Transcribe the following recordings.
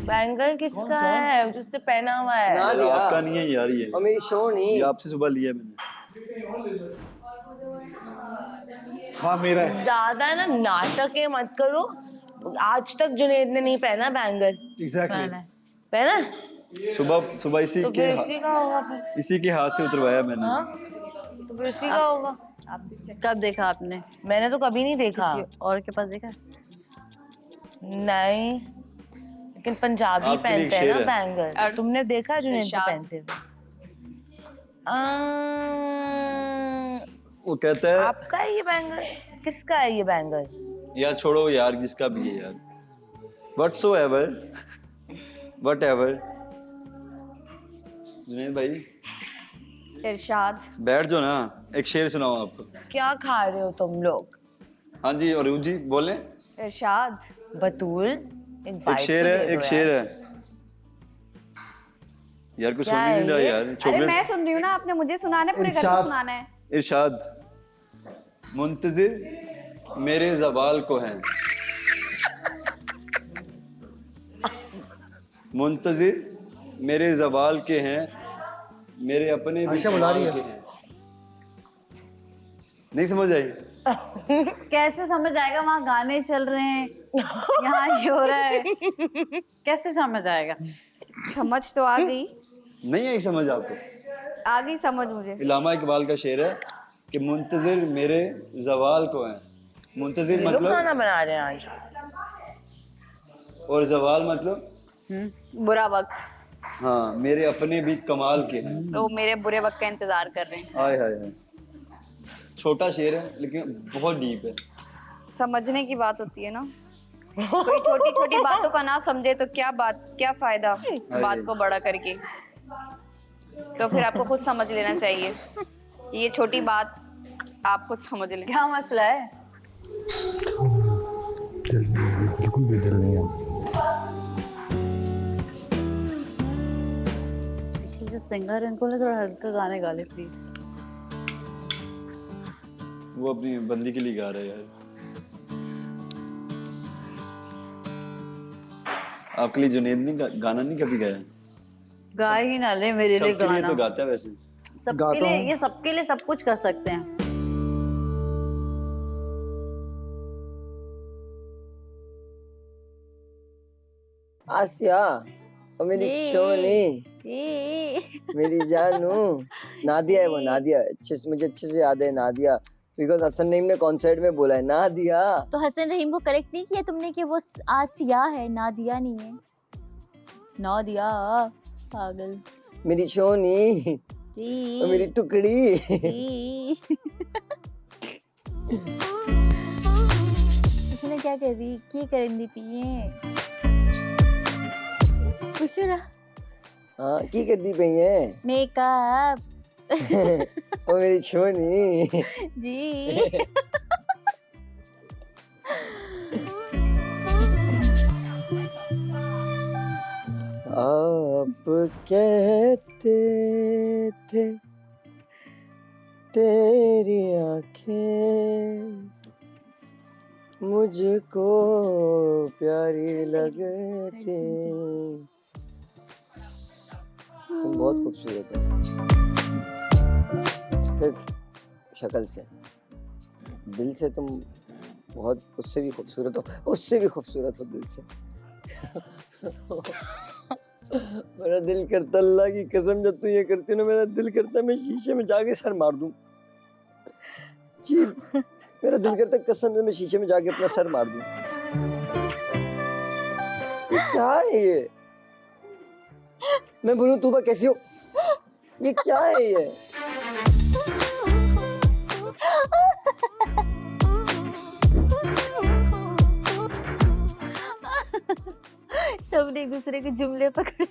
Bangle किसका है जिसने पहना हुआ है? आपका नहीं है यार ये। और मेरी शो नहीं। ये आपसे सुबह लिया मैंने। हाँ मेरा है। ज्यादा ना नाटक है मत करो। आज तक जुनेद ने नहीं पहना बैंगल। एग्जैक्टली। पहना? सुबह इसी तो के फिर इसी का होगा फिर। इसी के हाथ से उतरवाया मैंने। हाँ? तो फिर इसी का होगा। कब देखा आपने? मैंने तो कभी नहीं देखा। और के पास देखा? नहीं, लेकिन पंजाबी आपके लिए पहनते हैं शेर ना है। बैंगल। तुमने देखा जुनेद को इरशाद। पहनते हुए? वो कहता है आपका है ये बैंगल? किसका है ये बैंगल? यार छोड़ो यार, जिसका भी है यार। Whatsoever, whatever। जुनेद भाई इरशाद। बैठ जाओ ना, एक शेर सुनाओ आपको। क्या खा रहे हो तुम लोग? हाँ जी, और जी बोले। इरशाद। बतूल एक शेर है, एक शेर है यार, कुछ सुन ही नहीं रहा यार। अरे चॉकलेट। मैं सुन रही हूँ ना, आपने मुझे सुनाना है, पूरे घर को सुनाना है। इरशाद। मुंतजिर मेरे ज़वाल को हैं, मुंतजिर मेरे ज़वाल के हैं, मेरे अपने भी बुला रही है। के हैं। नहीं समझ आई? कैसे समझ आएगा? वहाँ गाने चल रहे हैं, यहाँ ये हो रहा है, कैसे समझ आएगा? समझ तो आ गई। नहीं आई समझ आपको? आ गई समझ मुझे। इलामा इकबाल का शेर है कि मुंतजिर मेरे ज़वाल को हैं। मुंतजिर लोग मतलब, खाना बना रहे हैं आज। और ज़वाल मतलब बुरा वक्त। हाँ, मेरे अपने भी कमाल के हैं। तो मेरे बुरे वक्त का इंतजार कर रहे हैं। हाय हाय हाय। छोटा शेर है लेकिन बहुत डीप है। समझने की बात होती है ना। कोई छोटी छोटी बातों का ना समझे तो क्या बात, क्या फायदा बात को बड़ा करके। तो फिर आपको खुद समझ लेना चाहिए। ये छोटी बात आप खुद समझ लें। क्या मसला है? बिल्कुल भी दिल नहीं है। पीछे जो सिंगर है इनको थोड़ा हल्का गाने गा ले प्लीज। वो अपनी बंदी के लिए गा रहा है यार। आपके लिए जुनेद ने गाना नहीं कभी गाया? गा ही ना ले मेरे लिए सबके लिए गाना। तो गाता है वैसे। सबके लिए, ये सबके लिए सब कुछ कर सकते हैं। आसिया और मेरी सोनी, मेरी जानू, नादिया है वो, नादिया। मुझे अच्छे से याद है नादिया, बिकॉज हसन रहीम ने कॉन्सर्ट में बोला है नादिया। तो हसन रहीम को करेक्ट नहीं किया तुमने कि वो आसिया है, नादिया नहीं है। नादिया पागल। मेरी सोनी जी और मेरी टुकड़ी। जी। उसने क्या कर रही, की करेंदी पिए पुशरा। हाँ की कर दी पई है मेकअप। और मेरी सोनी जी। आप कहते थे तेरी आंखें मुझको प्यारी लगती। तुम बहुत खूबसूरत हो, सिर्फ शक्ल से, दिल से तुम बहुत उससे भी खूबसूरत हो, उससे भी खूबसूरत हो दिल से। मेरा दिल करता, अल्लाह की कसम, जब तू ये करती हो ना मेरा दिल करता मैं शीशे में जाके सर मार दूं। जी मेरा दिल करता कसम से मैं शीशे में जाके अपना सर मार दूं। ये क्या है ये? मैं बोलूं तूबा कैसी हो? ये क्या है ये? सबने एक दूसरे के जुमले पकड़े।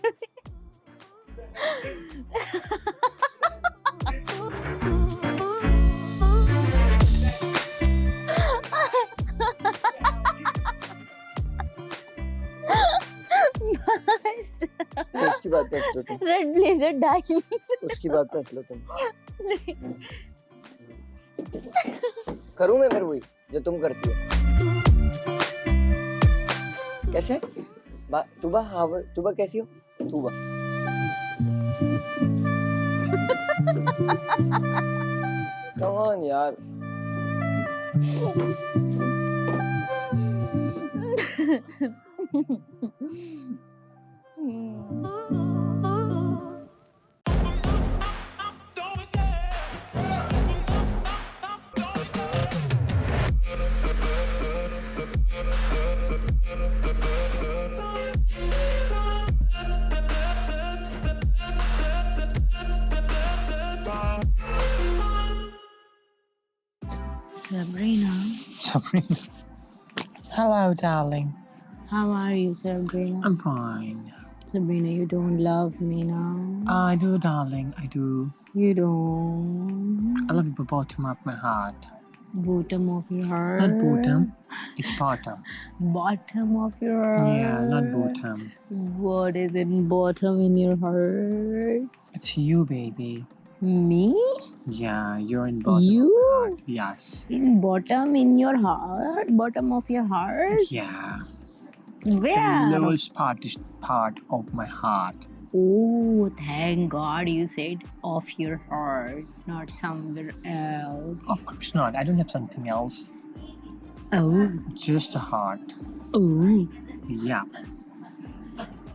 उसकी बात पे हंस लो तुम। रेड ब्लेजर डाई। उसकी बात पे हंस लो तुम। करूं मैं फिर वही जो तुम करती हो? कैसे? तुबा कैसी हो? तुबा कम ऑन यार। Sabrina, Sabrina. Hello, darling. how are you, Sabrina? I'm fine. Sabrina, you don't love me now. I do, darling. I do. You don't. I love you from the bottom of my heart. Bottom of your heart. Not bottom. It's bottom. Bottom of your heart. Yeah, not bottom. What is in bottom in your heart? It's you, baby. Me? Yeah, you're in bottom. You? Of my heart. Yes. In bottom in your heart? Bottom of your heart? Yeah. Where? The lowest part of my heart. Oh, thank God you said of your heart, not somewhere else. Of course not. I don't have something else. Oh, Just a heart. oh. Yeah.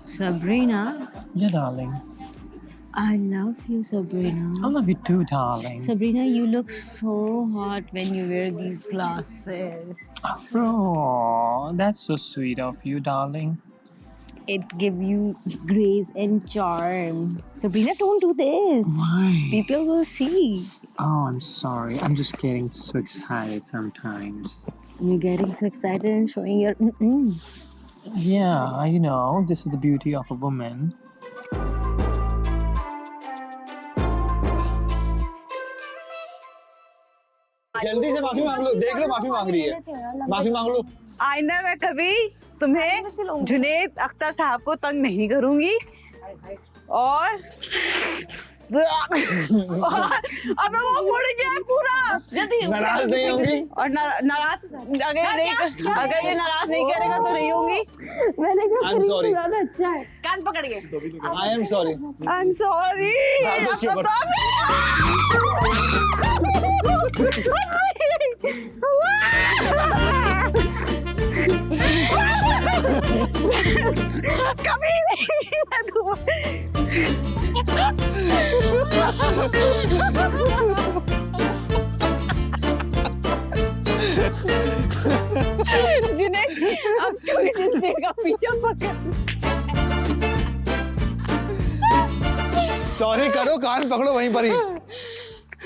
Sabrina, Yeah, darling. I love you, Sabrina. I love you too, darling. Sabrina, you look so hot when you wear these glasses. Oh, that's so sweet of you, darling. It gives you grace and charm. Sabrina, don't do this. Why? People will see. Oh, I'm sorry. I'm just getting so excited sometimes. You're getting so excited and showing your Yeah, you know, this is the beauty of a woman. जल्दी से माफी मांग लो, देख लो माफी मांग रही है, माफी मांग लो। आइंदा मैं कभी तुम्हें जुनेद अख्तर साहब को तंग नहीं करूंगी और अब वो मुड़ गया पूरा जल्दी नाराज नहीं होंगी? और नाराज अगर ये नाराज नहीं करेगा तो नहीं होंगी। मैंने कहा I'm sorry. ज्यादा अच्छा है। कान पकड़ के I am sorry. I'm sorry। डाल दो उसके ऊपर। कभी नहीं मैं जिन्हें अब कोई रिश्ते का पीछा पकड़ सॉरी करो, कान पकड़ो वहीं पर ही।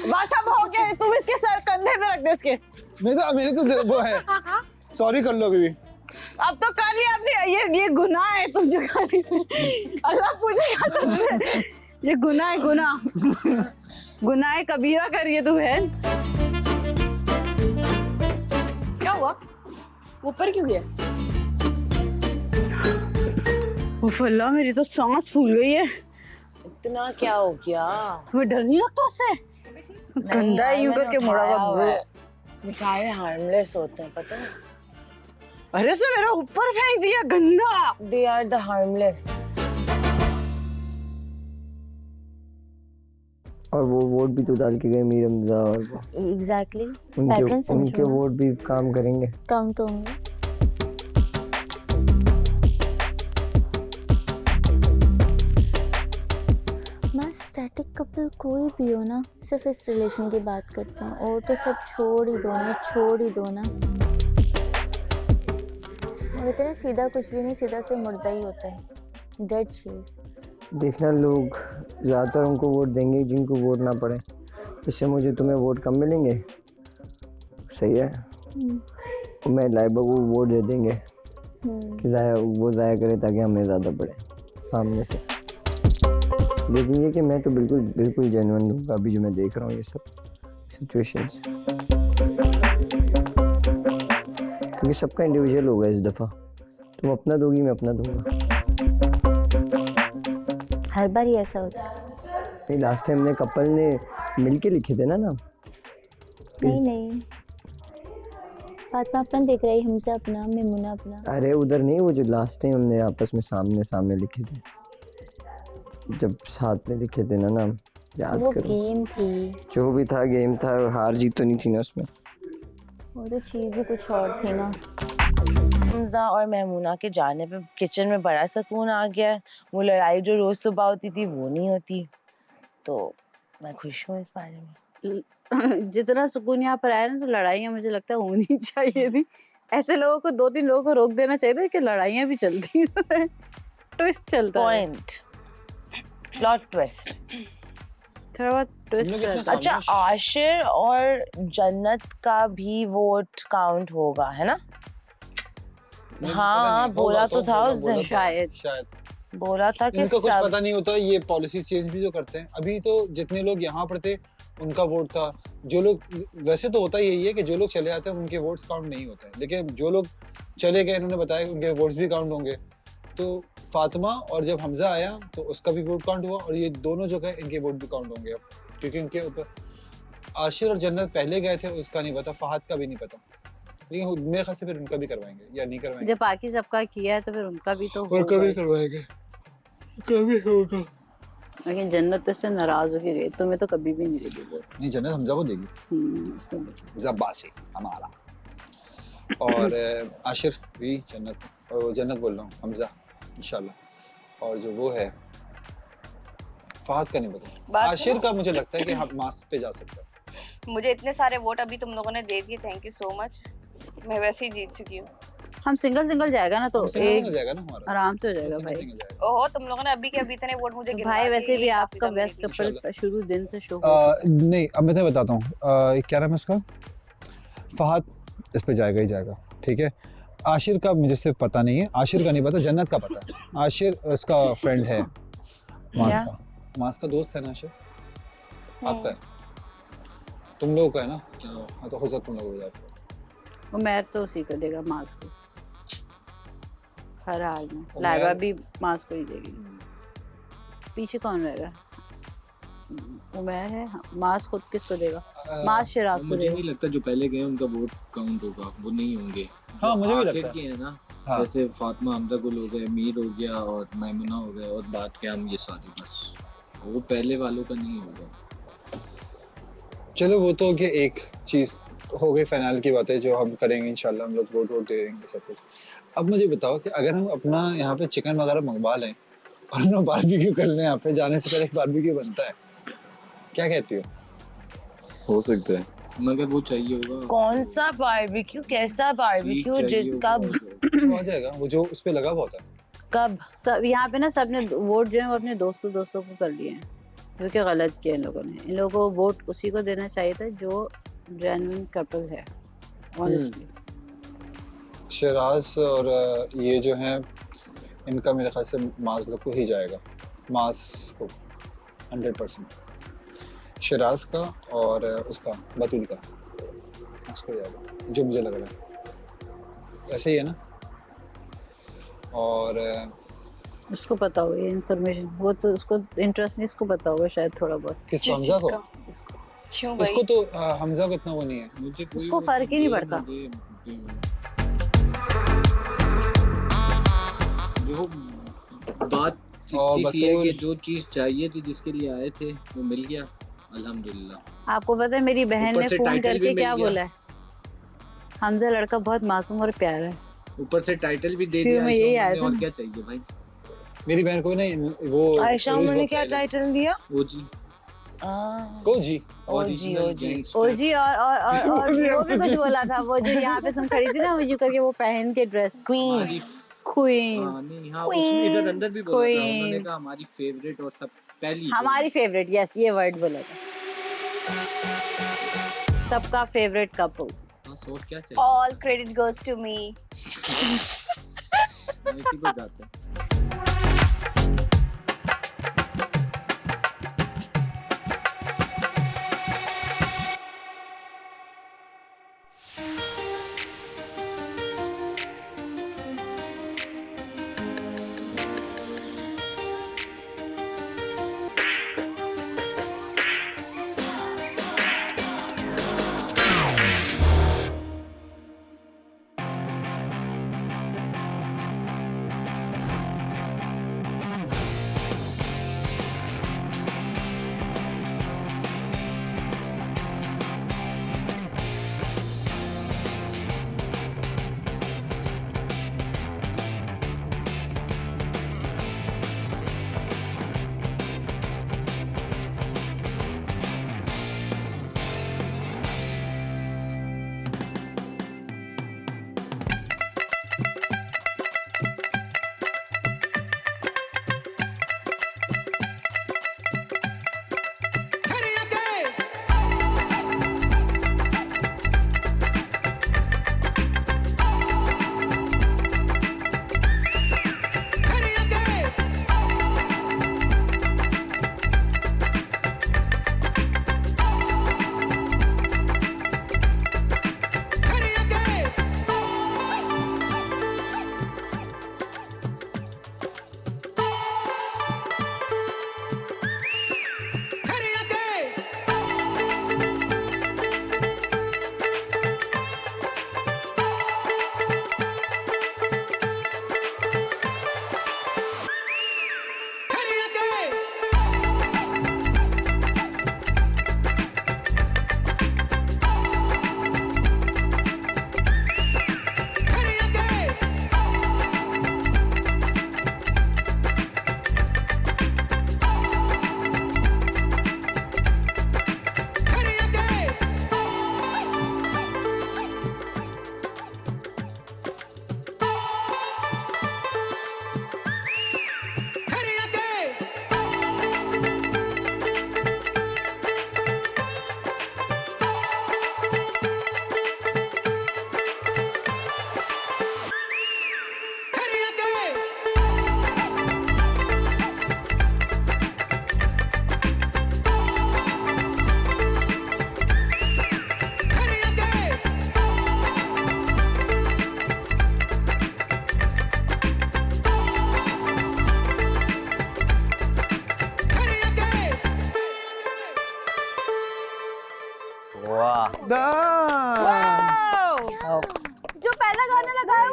बस अब हो गया, तुम इसके सर कंधे पे रख दे उसके। मेरी तो वो है, सॉरी कर लो अभी भी। अब तो कर लिया आपने, ये गुनाह है तुम जो कर रही थी। अल्लाह पूछेगा तुमसे, ये गुनाह है, गुनाह कबीरा करिए तू बहन। क्या हुआ? वो ऊपर क्यों गया? उफ अल्लाह, मेरी तो सांस फूल गई है। इतना क्या हो गया? तुम्हें डर नहीं लगता उससे? गंदा है, यूं करके मुड़ा हुआ। बेचारे हार्मलेस होते हैं, पता है? अरे उसने मेरे ऊपर फेंक दिया, गंदा। They are the harmless. और वो वोट भी तो डाल के गए मीर हमजा और वो। एग्जैक्टली पैटर्न समझो उनके ना, वोट भी काम करेंगे। काउंट होंगे। मैं स्टैटिक कपल कोई भी हो ना, सिर्फ इस रिलेशन की बात करते हैं, और तो सब छोड़ ही दो ना, छोड़ ही दो ना। वो इतना सीधा कुछ भी नहीं, सीधा से मुर्दा ही होता है, डेड चीज। देखना, लोग ज़्यादातर उनको वोट देंगे जिनको वोट ना पड़े। इससे मुझे तुम्हें वोट कम मिलेंगे, सही है। मैं लाइबा को वोट दे देंगे कि वो ज़ाया करे ताकि हमें ज़्यादा पड़े सामने से। देखेंगे कि मैं तो बिल्कुल जेन्युइन दूंगा अभी जो मैं देख रहा हूँ ये सब सिचुएशंस, क्योंकि सबका इंडिविजुअल होगा इस दफ़ा। तुम अपना दोगी, मैं अपना दूंगा। हर बार ही ऐसा होता है। नहीं, लास्ट टाइम ने कपल ने मिलके लिखे थे ना नाम। नहीं फातिमा अपना देख रही, हमजा अपना, मेमुना अपना। अरे उधर नहीं, वो जो लास्ट टाइम हमने आपस में सामने सामने लिखे थे, जब साथ में लिखे थे ना नाम, याद वो करो। गेम थी, जो भी था गेम था, हार जीत तो नहीं थी ना उसमें। वो तो चीज़ ही कुछ और थी ना। हमजा और मेमुना के जाने पे किचन में बड़ा सुकून आ गया है। वो लड़ाई जो रोज सुबह होती थी वो नहीं होती, तो मैं खुश हूँ इस बारे में। जितना सुकून यहाँ पर आया ना, तो लड़ाइयाँ मुझे लगता है होनी चाहिए थी। ऐसे लोगों को 2-3 लोगों को रोक देना चाहिए था कि लड़ाइयाँ भी चलती ट्विस्ट चलता है। पॉइंट, प्लॉट ट्विस्ट, थोड़ा बहुत ट्विस्ट चलता है। अच्छा आशिर और जन्नत का भी वोट काउंट होगा है ना? हाँ बोला तो था उस दिन, शायद बोला था कि इनको कुछ सब पता नहीं होता, ये पॉलिसी चेंज भी जो करते हैं। अभी तो जितने लोग यहाँ पर थे उनका वोट था, जो लोग, वैसे तो होता यही है कि जो लोग चले आते हैं उनके वोट्स काउंट नहीं होते हैं, लेकिन जो लोग चले गए इन्होंने बताया कि उनके वोट्स भी काउंट होंगे। तो फातिमा और जब हमजा आया तो उसका भी वोट काउंट हुआ, और ये दोनों जो गए इनके वोट भी काउंट होंगे अब, क्योंकि इनके ऊपर आशिर और जन्नत पहले गए थे, उसका नहीं पता, फहद का भी नहीं पता, लेकिन मेरे ख्याल से फिर उनका भी करवाएंगे या नहीं करवाएंगे। जब बाकी सबका किया है तो फिर उनका भी तो उनका भी करवाएंगे, कभी होगा। लेकिन जन्नत तो इससे नाराज होके गई, तुम्हें तो कभी भी नहीं देगी वोट। नहीं, जन्नत हमजा को देगी, जब्बासी हमारा। और आशिर भी जन्नत, जन्नत बोल रहा हूँ, हमजा इंशाल्लाह। और जो वो है फहद का नहीं पता, आशिर का मुझे लगता है कि हम मास्क पे जा सकते हैं। मुझे इतने सारे वोट अभी तुम लोगों ने दे दिए, थैंक यू सो मच। मैं वैसे ही जीत चुकी हूँ। हम सिंगल जाएगा ना, तो एक हो जाएगा ना हमारा, आराम से हो जाएगा भाई। ओहो, तुम लोगों ने अभी के अभी इतने वोट मुझे गिनवा भाई दिए, वैसे भी ये आपका काफी बेस्ट कम है। कपल शुरू दिन से शो नहीं, अब मैं तुम्हें बताता हूँ, क्या नाम है उसका, फहद इस पे जाएगा ही जाएगा, ठीक है। आशिर का मुझे सिर्फ पता नहीं है, आशिर का नहीं पता, जन्नत का पता है। आशिर उसका फ्रेंड है, मास का दोस्त है ना आशिर, आपका है, तुम लोगों का है ना। हाँ तो हो सकता तुम लोग हो जाते हो। वो मैर तो उसी को देगा, मास को, हर हाल में। लाइबा भी मास को ही देगी। पीछे कौन रहेगा? उमैर है, मास खुद किसको देगा? मास शिराज को मुझे देगा। नहीं लगता जो पहले गए उनका वोट काउंट होगा, वो नहीं होंगे। हाँ, मुझे भी लगता आखिर है। के हैं ना, हाँ। जैसे फातिमा, हमजा गुल हो गए, मीर हो गया और मैमुना हो गए, और बात क्या हम ये सारे, बस वो पहले वालों का नहीं होगा। चलो वो तो कि एक चीज़ हो गई, फाइनल की बात है जो हम करेंगे इंशाल्लाह, हम लोग वोट दे देंगे सब कुछ। अब मुझे बताओ कि अगर हम अपना यहाँ पे चिकन वगैरह मंगवा लें और अपना बारबेक्यू कर लें, यहाँ पे जाने से पहले बारबेक्यू बनता है, क्या कहती हो सकता है, मगर वो चाहिए होगा। कौन सा बारबेक्यू, कैसा बारबेक्यू, जिसका हो जाएगा, वो जो उस पे लगा हुआ होता है। कब सब यहाँ पे ना सबने वोट जो है वो अपने दोस्तों को कर लिए हैं, जो कि गलत किया इन लोगों ने। इन लोगों को वोट उसी को देना चाहिए था जो जेन्युइन कपल है, ऑनेस्टली। शिराज और ये जो हैं इनका मेरे ख्याल से माज लोग को ही जाएगा, माज को 100%, शिराज का और उसका बतूल का उसको जाएगा, जो मुझे लग रहा है। ऐसे ही है ना। और उसको पता हो ये इन्फॉर्मेशन, वो तो उसको इंटरेस्ट नहीं, इसको पता होगा शायद थोड़ा बहुत। किस हमजा को? क्यों भाई? इसको तो हमजा को इतना वो नहीं है, मुझे कोई उसको फर्क ही नहीं पड़ता। जो बात और सी है कि बतूल- जो चीज चाहिए थी, जिसके लिए आए थे, वो मिल गया अल्हम्दुलिल्लाह। आपको पता है मेरी बहन ऊपर ने से फोन टाइटल भी करके मिल क्या गया। बोला है? हमजा लड़का बहुत मासूम और प्यारा है। ऊपर से टाइटल भी दे शुरू दिया में यही आयशा आया ने, था और ना। क्या चाहिए भाई। मेरी बहन को ना वो आयशा ने क्या टाइटल दिया? ओजी, कोजी, ओरिजिनल गैंगस्टर। ओजी और वो भी कुछ बोला था, वो जो यहाँ पे तुम खड़ी थी ना, वो यूं करके वो पहन के ड्रेस, क्वीन क्वीन हाँ नहीं, हाँ उसने इधर अंदर भी बोला था, Queen। उन्होंने कहा हमारी फेवरेट और सब पहली हमारी फेवरेट, यस ये वर्ड बोला था, सबका फेवरेट कपल। हाँ, सोच क्या चाहिए, All credit goes to me. मैं इसी को जाता हूँ।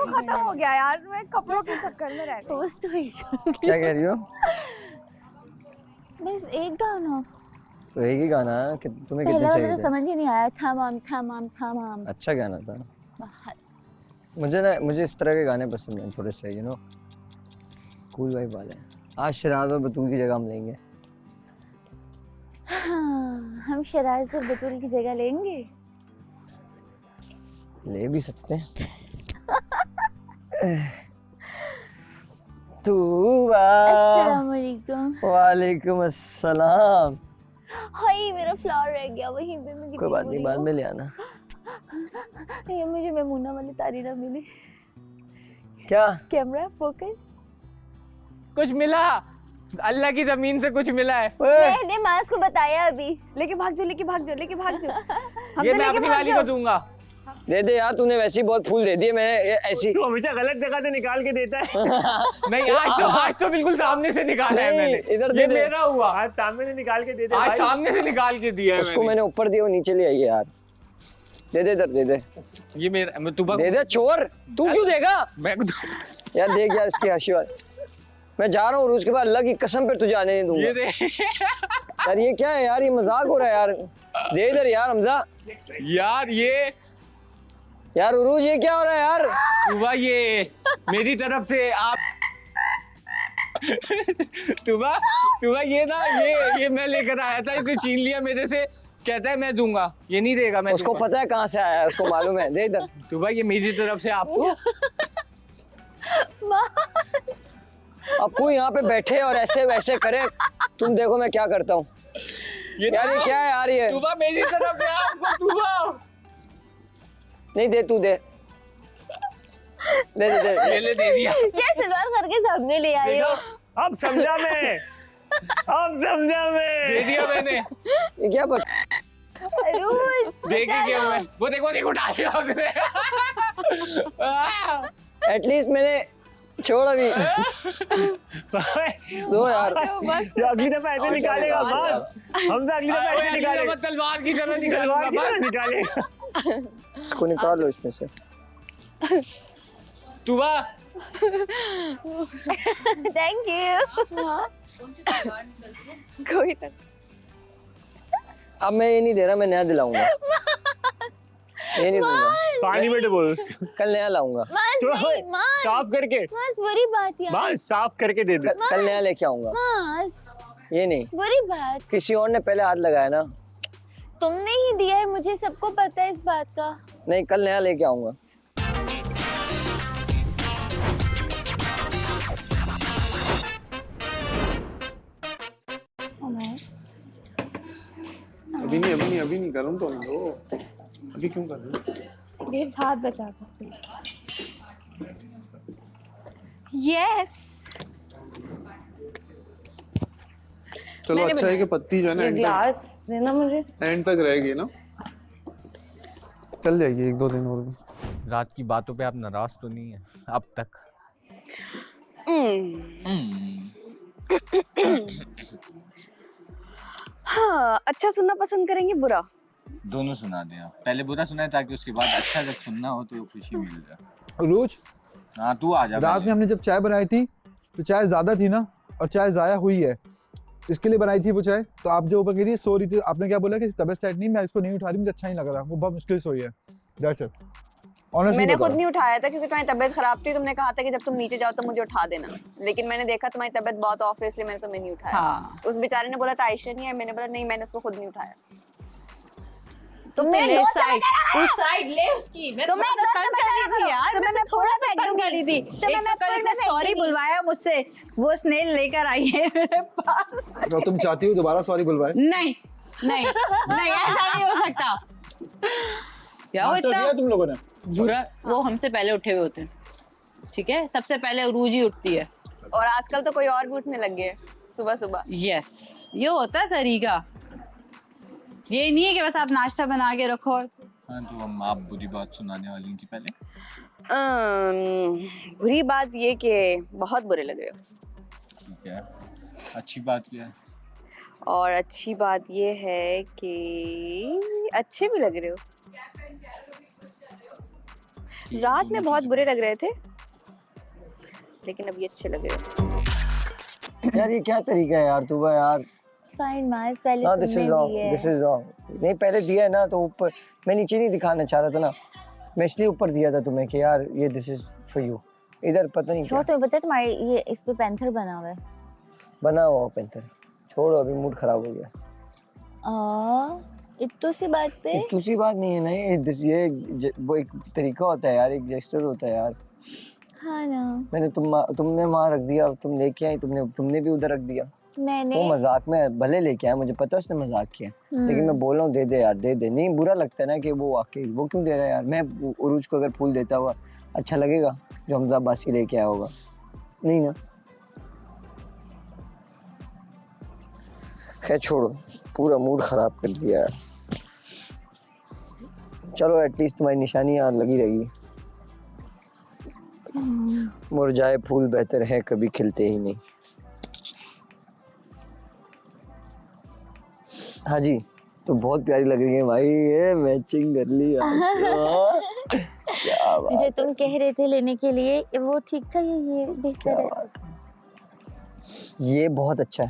वो खत्म हो गया यार, मैं कपड़ों के चक्कर में रह गई। बस तो क्या कह रही हो? बस एक गाना, तो एक ही गाना है कि तुम्हें कितने पहला वाला चाहिए तो थे? समझ ही नहीं आया। थमाम। अच्छा गाना था। मुझे इस तरह के गाने पसंद हैं, थोड़े से यू नो कूल वाइब वाले। आज शराज और बतूल की जगह हम लेंगे। हाँ, हम शराज और बतूल की जगह लेंगे। ले भी सकते हैं। तूबा। अस्सलामुअलैकुम। वालेकुम अस्सलाम। हाय मेरा फ्लावर रह गया वहीं पे, मैं कोई बात नहीं, बाद में ले आना। ये मुझे मैमूना वाली तारी ना मिली। क्या? Camera focus. कुछ मिला, अल्लाह की जमीन से कुछ मिला है। मैंने मास को बताया अभी। लेके भाग जाओ। ये मैं अपनी वाली को दूंगा। दे दे यार, तूने वैसे ही बहुत फूल दे दिए। मैंने ऐसी तू हमेशा गलत जगह से निकाल के देता है। नहीं, आज तो बिल्कुल सामने से निकाला है मैंने। इधर ये दे। मेरा हुआ। आज सामने से निकाल के दे दे। आज सामने से निकाल के दिया है उसको मैंने ऊपर दिया, वो नीचे ले आई है यार। दे दे इधर, दे दे। ये मेरा, तू दे दे चोर। तू क्यों देगा? मैं यार देख यार इसकी आशीर्वाद। मैं जा रहा हूँ, उसके बाद अल्लाह की कसम पे तुझे आने नहीं दूंगा। ये दे। यार ये क्या है यार, ये मजाक हो रहा है यार। दे इधर यार हमजा। यार ये यार उरूज, ये क्या हो रहा है यार? तुबा ये मेरी तरफ से आप तुबा ये ना, ये मैं लेकर आया था, इसे छीन लिया मेरे से। कहता है मैं दूंगा, ये नहीं देगा। मैं उसको पता है कहाँ से आया है, उसको मालूम है। दे इधर। तुबा ये मेरी तरफ से आपको। अप्पू यहाँ पे बैठे और ऐसे वैसे करे, तुम देखो मैं क्या करता हूँ। यार ये क्या है यार ये? तुबा मेरी तरफ से आपको। तुबा नहीं, दे तू दे। दे दे दे। ले दे दिया। क्या सलवार करके सामने ले आए हो? अब समझा मैं। दे दिया मैंने। ये क्या अरूज देखे क्या मैं? वो देख उठा लिया उसने। एटलीस्ट मैंने छोड़ अभी। दो यार। अगली दफा ऐसे निकालेगा बस। हमसे अगली दफा ऐसे निकालेगा। तलवार की तरह निकालेगा। इसको निकाल लो इसमें से। तुबा थैंक यू। कोई तक। अब मैं ये नहीं दे रहा, मैं नया दिलाऊंगा। ये नहीं दूंगा। पानी में डुबो। कल नया लाऊंगा। साफ करके। मास बुरी बात यार। बस साफ करके दे दे। कल नया लेके आऊंगा। मास ये नहीं, बुरी बात। किसी और ने पहले हाथ लगाया ना। तुमने ही दिया है, मुझे सबको पता है इस बात का। नहीं, कल नया लेके आऊंगा। अभी नहीं गरम तो नहीं हो। अभी क्यों कर रही हो? बेब्स हाथ बचा दो प्लीज। यस। चलो अच्छा है कि पत्ती जो है ना एंड ग्लास देना मुझे। एंड तक रहेगी ना, चल जाएगी 1-2 दिन और भी। रात की बातों पे आप नाराज तो नहीं है अब तक? हाँ, अच्छा सुनना पसंद करेंगे बुरा? दोनों सुना दें आप। पहले बुरा सुनाए ताकि उसके बाद अच्छा जब सुनना हो तो खुशी मिल जाए। रोज हाँ तू आ जा। रात में हमने जब चाय बनाई थी तो चाय ज्यादा थी ना, और चाय जाया हुई है, इसके लिए बनाई थी वो चाय। तो आप जो ऊपर गई थी सो रही थी, आपने क्या बोला कि तबीयत सेट नहीं, मैं इसको नहीं उठा रही, मुझे अच्छा नहीं लग रहा, वो बहुत मुश्किल से सोई है। That's it. ऑनेस्टली मैंने खुद नहीं उठाया था क्योंकि तुम्हारी तबीयत खराब थी। तुमने कहा था कि जब तुम नीचे जाओ तो मुझे उठा देना, लेकिन मैंने देखा तुम्हारी तबीयत बहुत ऑफ है, इसलिए मैंने तुम्हें नहीं उठाया। हाँ। उस बेचारे ने बोला था आयशा नहीं है, मैंने बोला नहीं, मैंने उसको खुद नहीं उठाया। तुमने ले साइड ले उसकी। मैं थोड़ा सा तंग कर रही थी यार, मैं थोड़ा सा तंग कर रही थी। एक तो कल इसने सॉरी बुलवाया मुझसे, वो स्नेल लेकर आई है मेरे पास। तो तुम चाहती हो दोबारा सॉरी बुलवाए? नहीं नहीं नहीं, ऐसा नहीं हो सकता। क्या वो नाश्ता किया तुम लोगों ने? बुरा, वो हमसे पहले उठे हुए होते हैं, ठीक है? सबसे पहले अरूज ही उठती है। और आजकल तो कोई और भी उठने लग गए सुबह सुबह। यस, ये होता है तरीका। ये नहीं है कि बस आप नाश्ता बना के रखो। हाँ तो हम आप बुरी बात सुनाने वाली थी पहले। बुरी बात ये कि बहुत बुरे लग रहे हो। ठीक है, अच्छी बात क्या है? और अच्छी बात ये है कि अच्छे भी लग रहे हो। रात में बहुत बुरे लग रहे थे, लेकिन अभी अच्छे लग रहे हैं। यार ये क्या तरीका है यार तू यार। It's fine, Mars, पहले हाँ दिस तुमने इज रॉन्ग, दिया है। This is wrong. नहीं पहले दिया है ना तो ऊपर, मैं नीचे नहीं दिखाना चाह रहा था ना, मैं इसलिए ऊपर दिया था तुम्हें कि यार ये दिस इज फॉर यू। इधर पता नहीं क्या छोड़, तुम्हें पता है तुम्हारे ये इस पे पैंथर बना हुआ है। बना हुआ पेंटर। छोड़ो अभी मूड खराब हो गया। इतनी सी बात पे दूसरी बात नहीं है ना, ये वो एक तरीका होता है यार, एक जेस्चर होता है यार। हाँ ना, मैंने तुमने वहाँ रख दिया, तुम लेके आई, तुमने भी उधर रख दिया। मैंने वो मजाक में भले लेके आया, मुझे पता उसने मजाक किया, लेकिन मैं बोल रहा हूँ दे दे यार, दे दे। नहीं बुरा लगता है ना कि वो आके वो क्यों दे रहा है यार। मैं उरूज को अगर फूल देता हुआ अच्छा लगेगा जो हमजा अब्बासी लेके आया होगा? नहीं ना। खैर छोड़ो, पूरा मूड खराब कर दिया यार। चलो एटलीस्ट तुम्हारी निशानियाँ लगी रहेगी। मुरझाए फूल बेहतर है कभी खिलते ही नहीं। हाँ जी, तो बहुत प्यारी लग रही है भाई, ये मैचिंग कर ली क्या बात। जो तुम कह रहे थे लेने के लिए वो ठीक था या ये बेहतर है? ये बहुत अच्छा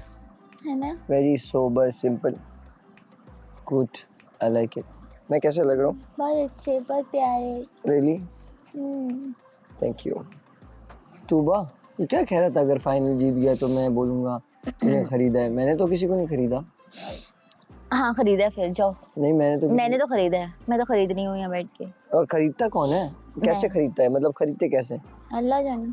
है ना? Very sober simple good, I like it. मैं कैसे लग रहा हूँ? बहुत अच्छे, बहुत प्यारे। रियली? Thank you. तूबा ये क्या कह रहा था, अगर फाइनल जीत गया तो मैं बोलूँगा तूने खरीदा है? मैंने तो किसी को नहीं खरीदा। हाँ खरीदा है, फिर जाओ। नहीं मैंने तो खरीदा है, मैं तो खरीद रही हूँ यहाँ बैठ के। और खरीदता कौन है? कैसे खरीदता है, मतलब खरीदते कैसे? अल्लाह जाने।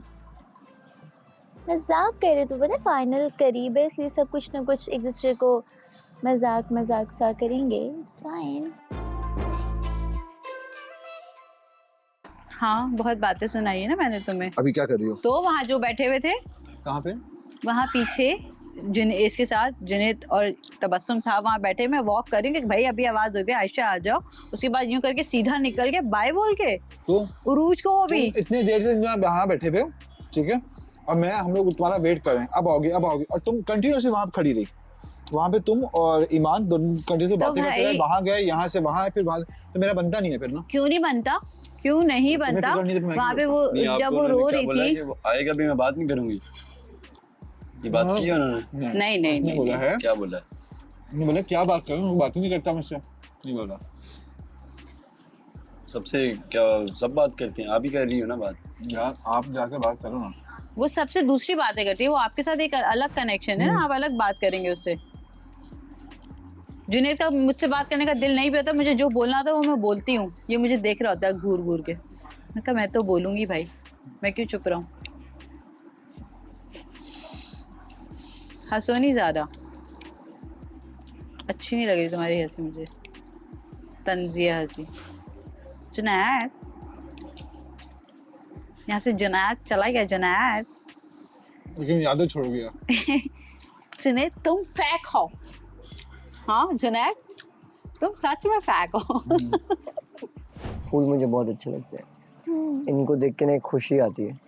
मजाक कर रहे तो पता, फाइनल करीब है इसलिए सब कुछ ना कुछ एक दूसरे को मजाक सा करेंगे। It's fine. हाँ बहुत बातें सुनाई है ना मैंने तुम्हें। अभी क्या कर रही हो? तो वहाँ जो बैठे हुए थे, कहाँ पे? वहाँ पीछे इसके साथ जुनैद और तबस्सुम साहब वहाँ बैठे। मैं वॉक कर रही हूँ कि भाई अभी आवाज हो गई, आयशा आ जाओ। उसके बाद यूं करके सीधा निकल के बाय बोल के तो उरूज को भी इतनी देर से यहाँ बैठे थे, ठीक है, और हम लोग तुम्हारा वेट कर रहे हैं, अब आओगे और तुम कंटिन्यूसली वहाँ खड़ी रही। वहाँ पे तुम और ईमान दोनों कंटिन्यूसली बातें करते रहे, वहाँ गए, यहाँ से वहाँ, फिर वहाँ, तो मेरा बनता नहीं है फिर ना। क्यों नहीं बनता, क्यों नहीं बनता? वहाँ पे वो जब वो रो रही थी, आएगा भी मैं बात नहीं करूंगी, ये बात की उन्होंने? नहीं बोला है। क्या बोला? नहीं बोला क्या बात करूं, बात ही नहीं करता मुझसे, नहीं बोला। सबसे क्या सब बात करते हैं, आप ही कर रही हो ना बात। यार आप जाकर बात करो ना। वो सबसे दूसरी बातें करती है, वो आपके साथ एक अलग कनेक्शन है ना, आप अलग बात करेंगे उससे। जुनैद का मुझसे बात करने का दिल नहीं भी होता, मुझे जो बोलना होता है वो मैं बोलती हूँ। ये मुझे देख रहा होता है घूर घूर के, मैं कहा मैं तो बोलूंगी भाई, मैं क्यों चुप रहा हूँ। हंसो नहीं ज्यादा, अच्छी नहीं लग रही तुम्हारी हंसी मुझे, तंजिया हंसी। जुनैद, यहाँ से जुनैद चला गया। जुनैद लेकिन यादें छोड़ गया। जुनैद तुम फेक हो। हाँ जुनैद तुम सच में फेक हो। फूल मुझे बहुत अच्छे लगते हैं, इनको देख के ना एक खुशी आती है।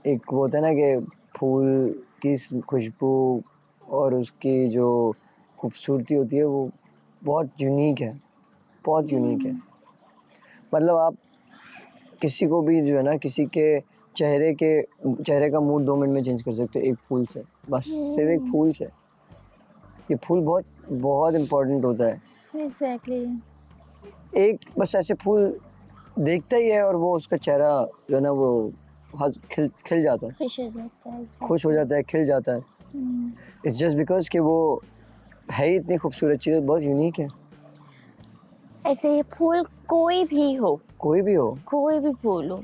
एक वो होता है ना कि फूल की खुशबू और उसकी जो खूबसूरती होती है वो बहुत यूनिक है, बहुत यूनिक है। मतलब आप किसी को भी जो है ना, किसी के चेहरे का मूड 2 मिनट में चेंज कर सकते हो एक फूल से, बस सिर्फ एक फूल से। ये फूल बहुत बहुत इम्पोर्टेंट होता है। Exactly. एक बस ऐसे फूल देखता ही है और वो उसका चेहरा जो है ना वो खिल जाता है, खुश हो जाता है, exactly. खुश हो जाता है, खिल जाता है। इट्स जस्ट बिकॉज कि वो है ही इतनी खूबसूरत चीज़, बहुत यूनिक है। ऐसे ये फूल कोई भी हो, कोई भी फूल हो,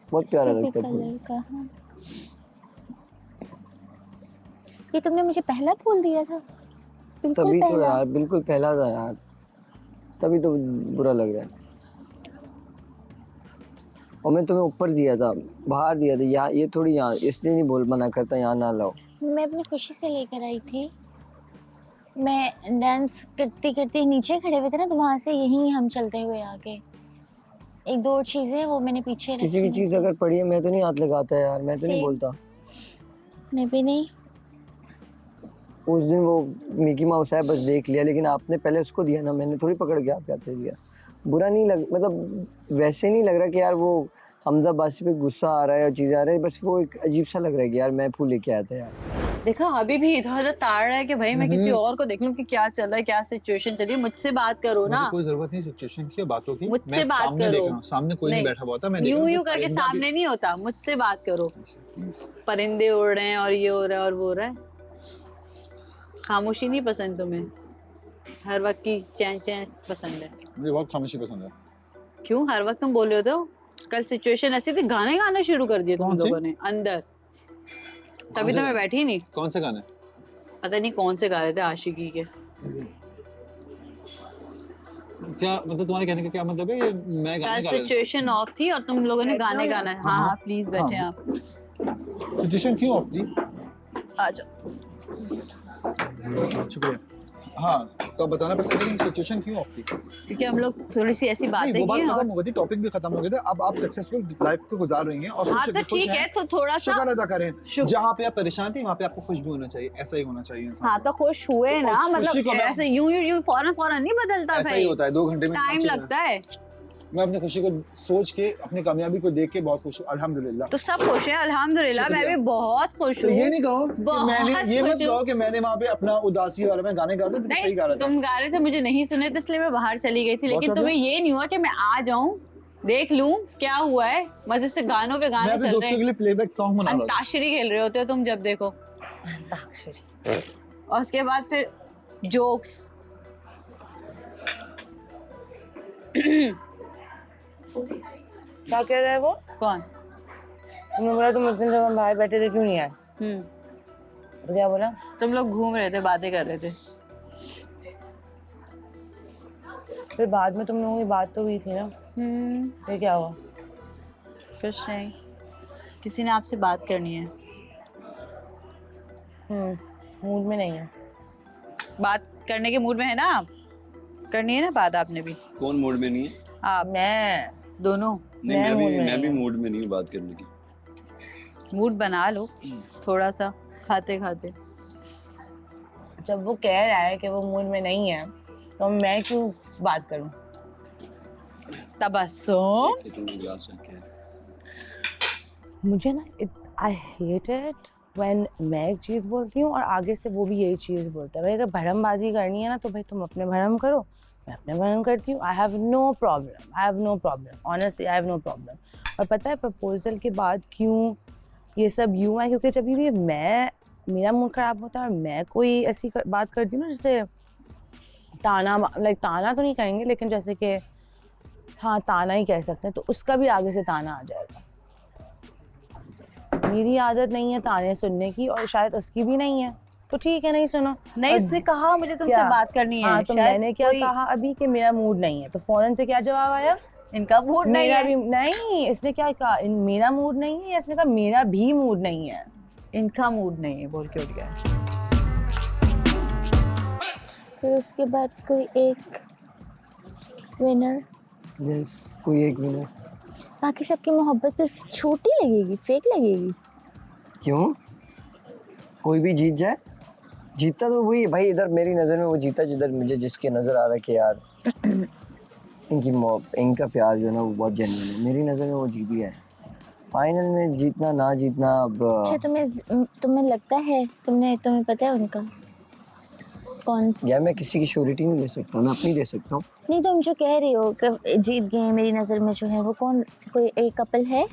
बहुत प्यारा किसी भी लगता है फूल। कलर का। हाँ। ये तुमने मुझे पहला फूल दिया था? बिल्कुल तभी पहला। तो यार, बिल्कुल पहला था यार, तभी तो बुरा लग रहा है। और मैं तुम्हें ऊपर दिया था, बाहर दिया था, यहाँ ये थोड़ी, यहाँ इसलिए नहीं मना करता यहाँ ना लाओ। मैं अपनी खुशी से लेकर आई थी। मैं डांस करती करती नीचे खड़े हुए थे ना, तो वहाँ से यहीं हम चलते हुए आ गए। 1-2 चीजें वो मैंने पीछे रखी। किसी की चीज़ अगर पड़ी है मैं तो नहीं हाथ लगाता यार, मैं तो नहीं बोलता। मैं भी नहीं। उस दिन वो मिकी माउस है बस देख लिया, लेकिन आपने पहले उसको दिया ना, मैंने थोड़ी पकड़ के आपके हाथ से दिया। बुरा नहीं लग, मतलब वैसे नहीं लग रहा कि यार वो हमजा बासी पे गुस्सा आ रहा है और चीज़ें आ रही है, बस वो एक अजीब सा लग रहा है कि यार मैं फूल लेके आया था यार। देखा अभी भी इधर ताड़ रहा है कि भाई मैं किसी और को देख लूं कि क्या चल रहा है, क्या सिचुएशन चल रही है। मुझसे बात करो ना, मुझे कोई जरूरत नहीं सिचुएशन की, बातों की। मुझसे मैं बात सामने देख करो। रहा हूं, सामने कोई नहीं बैठा हुआ था, मैं देख रहा यूं हूं यूं कि करके परिंदा सामने नहीं होता, मुझसे बात करो। परिंदे उड़ रहे हैं और ये हो रहा है और वो हो रहा है। खामोशी नहीं पसंद तुम्हें, हर वक्त की चैन चैन पसंद है। मुझे बहुत खामोशी पसंद है। क्यों हर वक्त तुम बोल रहे हो? कल सिचुएशन ऐसी थी, गाने गाना शुरू कर दिए तुम लोगों ने अंदर, तभी तो मैं बैठी नहीं। कौन से गाने? पता नहीं कौन से गा रहे थे, आशिकी के। क्या मतलब तुम्हारे कहने का क्या मतलब है? ये मैं गाने गा रहा था। सिचुएशन ऑफ थी और तुम लोगों ने गाने गाना। हाँ हाँ प्लीज बैठे आप। सिचुएशन क्यों ऑफ थी? आ जाओ। शुक्रिया। हाँ तो आप बताना पसंद करेंगे सिचुएशन क्यों ऑफ थी? क्योंकि हम लोग थोड़ी सी ऐसी बातें की। वो बात खत्म हो गई थी, टॉपिक भी खत्म हो गए थे। अब आप सक्सेसफुल लाइफ को गुजार रही हैं और हाँ तो ठीक है, तो थोड़ा सा शुक्र अदा करें। जहाँ पे आप परेशान थी वहाँ पे आपको खुश भी होना चाहिए, ऐसा ही होना चाहिए इंसान। हाँ तो खुश हुए ना, मतलब ऐसे यूं फौरन नहीं बदलता भाई, ऐसा ही होता है, 2 घंटे में टाइम लगता है। मैं अपनी खुशी को सोच के, अपनी कामयाबी को देख के बहुत खुश हूँ, अल्हम्दुलिल्लाह। तो सब खुश है अल्हम्दुलिल्लाह, मैं भी बहुत खुश हूँ। तो ये नहीं कहो कि मैंने, ये मत कहो कि मैंने वहाँ पे अपना उदासी वाला मैं गाने गा रहा था, सही गा रहा था। तुम गा रहे थे, मुझे नहीं सुने थे इसलिए मैं बाहर चली गई थी, लेकिन तुम्हें ये नहीं हुआ कि मैं आ जाऊं देख लूं क्या हुआ है। मजे से गानों पे गाने चल रहे हैं। दोस्तों के लिए प्लेबैक सॉन्ग बना रहा हूं। अंताक्षरी खेल रहे होते हो तुम जब देखो, अंताक्षरी, और उसके बाद फिर जोक्स। क्या कह रहा है वो? कौन? तुमने बोला तुम उस दिन जब हम बाहर बैठे थे क्यों नहीं आए? तो क्या बोला? तुम लोग घूम रहे थे, बातें कर रहे थे। फिर बाद में तुम लोगों की बात तो हुई थी ना। फिर क्या हुआ? कुछ नहीं, किसी ने आपसे बात करनी है। मूड में नहीं है। बात करने के मूड में है ना आप? करनी है ना बात आपने भी। कौन मूड में नहीं है? आप। मैं दोनों। नहीं, मैं भी मूड में नहीं हूँ बात करने की। मूड बना लो थोड़ा सा खाते खाते। जब वो कह रहा है कि वो मूड में नहीं है तो मैं क्यों बात करूं? तबस्सुम, मुझे ना आई हेट इट व्हेन मैं एक चीज़ बोलती हूँ और आगे से वो भी यही चीज़ बोलता है। भाई अगर भरमबाजी करनी है ना तो भाई तुम अपने भरम करो, मैं अपने भरम करती हूँ। I have no problem, honestly I have no problem. और पता है प्रपोजल के बाद क्यों ये सब यूँ है, क्योंकि जब भी मेरा मूड ख़राब होता है और मैं कोई ऐसी बात करती हूँ ना जैसे ताना, ताना तो नहीं कहेंगे लेकिन जैसे कि हाँ ताना ही कह सकते हैं, तो उसका भी आगे से ताना आ जाएगा। मेरी आदत नहीं है ताने सुनने की और शायद उसकी भी नहीं है, तो ठीक है नहीं सुनो। नहीं उसने कहा मुझे तुमसे बात करनी है। हाँ तो मैंने क्या कहा अभी कि मेरा मूड नहीं है, तो फौरन से क्या जवाब आया? इनका मूड नहीं है। नहीं, इसने क्या कहा? मेरा मूड नहीं है, इसने कहा मेरा भी मूड नहीं है। इनका मूड नहीं है बोल के उठ गया। फिर उसके बाद कोई एक विनर। यस, कोई एक विनर। बाकी सबकी मोहब्बत फिर छोटी लगेगी, फेक लगेगी। क्यों? कोई भी जीत जाए, जीता तो वही भाई। इधर मेरी नज़र में वो जीता जिधर मुझे जिसके नज़र आ रहा है कि यार इनका प्यार जो है ना वो बहुत जेन्युइन है, मेरी नज़र में वो जीत गया है। फाइनल में जीतना ना जीतना अब। अच्छा तुम्हें लगता है तुम्हें पता है उनका कौन? यार मैं किसी की श्योरिटी नहीं ले सकता, मैं अपनी दे सकता हूँ। नहीं तुम जो कह रही हो कि जीत गए मेरी नज़र में जो है वो कौन? कोई एक कपल है?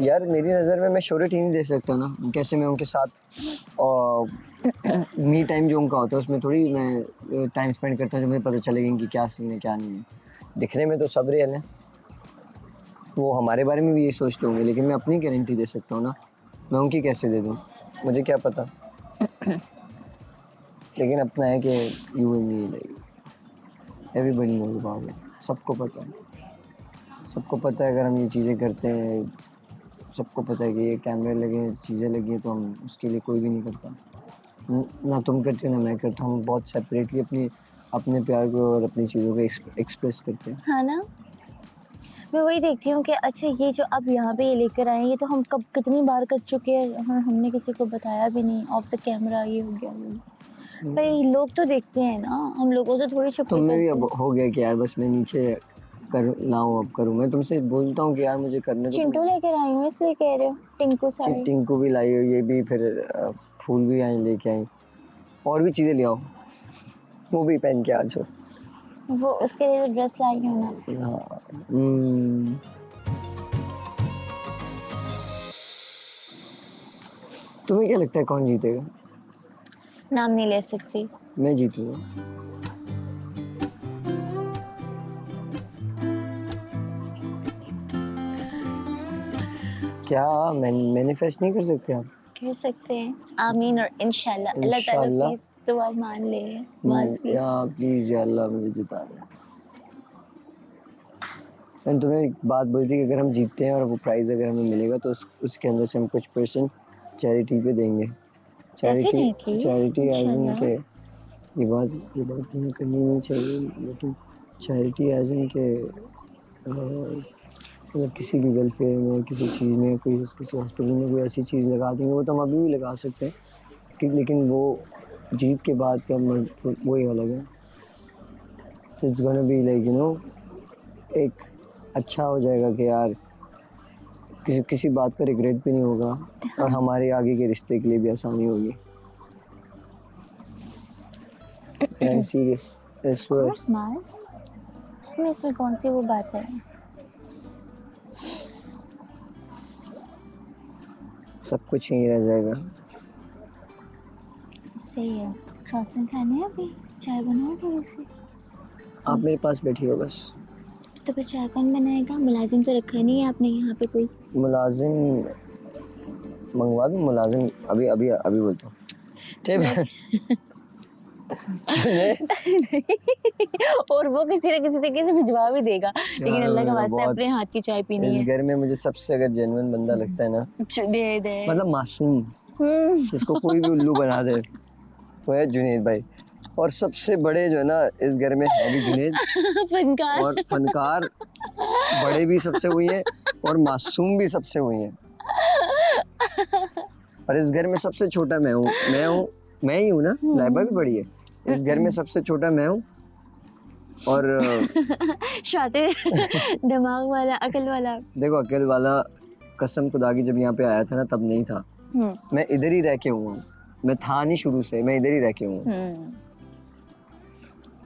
यार मेरी नज़र में मैं श्योरिटी नहीं दे सकता ना, कैसे मैं उनके साथ मी टाइम जो उनका होता है उसमें थोड़ी मैं टाइम स्पेंड करता हूँ जो मुझे पता चलेगा कि क्या सीन है क्या नहीं है। दिखने में तो सब रियल है, वो हमारे बारे में भी ये सोचते होंगे, लेकिन मैं अपनी गारंटी दे सकता हूँ ना, मैं उनकी कैसे दे दूँ, मुझे क्या पता। लेकिन अपना है कि you and me everybody knows about it, सबको पता है। सबको पता है अगर हम ये चीज़ें करते हैं, सबको पता है कि ये कैमरे लगे चीज़ें लगी हैं तो हम उसके लिए कोई भी नहीं करता। ना तुम करते हो ना मैं करता हूँ, बहुत सेपरेटली अपने प्यार को और अपनी चीज़ों को एक्सप्रेस करते हैं। हाँ ना, मैं वही देखती हूँ कि अच्छा ये जो अब यहाँ पे ये लेकर आए ये तो हम कब कितनी बार कर चुके हैं और हमने किसी को बताया भी नहीं, ऑफ द कैमरा ये हो गया। भाई लोग तो देखते हैं ना, हम लोगों से थोड़ी छुपे तुम्हें भी करते अब हो गया कि यार बस मैं नीचे कर लाऊं, अब करूं। मैं तुमसे बोलता हूँ कि यार मुझे करने हैं। दो। चिंटू लेकर आई हूँ इसलिए कह रहे हो, टिंकू साड़ी। टिंकू भी लाई हो, ये भी, फिर फूल भी आई लेके आई, और भी चीजें ले आओ, वो भी पहन के आ जाओ। वो उसके लिए ड्रेस लाई हूँ ना। हाँ, तुम्हें क्या लगता है कौन जीतेगा? नाम नहीं ले सकती। मैं जीतूंगा। क्या मैनिफेस्ट नहीं कर सकते आप? कर सकते हैं, आमीन और इंशाल्लाह। अल्लाह ताला इंशाल्लाह। प्लीज दुआ मान ले। मास की या प्लीज या अल्लाह मुझे जिता दे। मैंने तुम्हें एक बात बोली थी कि अगर हम जीतते हैं और वो प्राइज अगर हमें मिलेगा तो उसके अंदर से हम कुछ % चैरिटी पे देंगे। चैरिटी एज इन के, ये बात नहीं करनी नहीं चाहिए, लेकिन चैरिटी एज इन के मतलब किसी भी वेलफेयर में, किसी चीज़ में, कोई किसी हॉस्पिटल में कोई ऐसी चीज़ लगा देंगे, वो तो हम अभी भी लगा सकते हैं, लेकिन वो जीत के बाद का वही अलग है। तो it's gonna be like you know, एक अच्छा हो जाएगा कि यार किसी बात का रिग्रेट भी नहीं होगा और हमारे आगे के रिश्ते के लिए भी आसानी होगी। I am serious. इसमें कौन सी वो बात है? सब कुछ यहीं रह जाएगा। सही है। क्रॉसिंग खाने है अभी, चाय बनाओ थोड़ी सी। आप मेरे पास बैठी हो बस। तो फिर चाय कौन बनाएगा? मुलाजिम तो रखा नहीं है आपने यहाँ पे कोई? मुलाजिम मंगवा दूँ? मुलाजिम अभी बोलता हूँ। और वो किसी न किसी तरीके से भिजवा भी देगा, लेकिन अल्लाह का वास्ता अपने हाथ की चाय पीनी है। इस घर में मुझे सबसे अगर जेन्युइन बंदा लगता है ना, दे मतलब मासूम, जिसको कोई भी उल्लू बना दे, वो है जुनैद भाई। और सबसे बड़े जो है ना इस घर में है भी जुनैद, फनकार। और फनकार बड़े भी सबसे हुई हैं और मासूम भी सबसे हुई हैं। और इस घर में सबसे छोटा मैं ही हूँ ना, लाइबा भी बड़ी है। इस घर में सबसे छोटा मैं हूँ और शातिर, दिमाग वाला, अकल वाला। देखो अकल वाला कसम खुदा की जब यहाँ पे आया था ना तब नहीं था। मैं इधर ही रह के हुआ हूँ, मैं था नहीं शुरू से, मैं इधर ही रह के हूँ।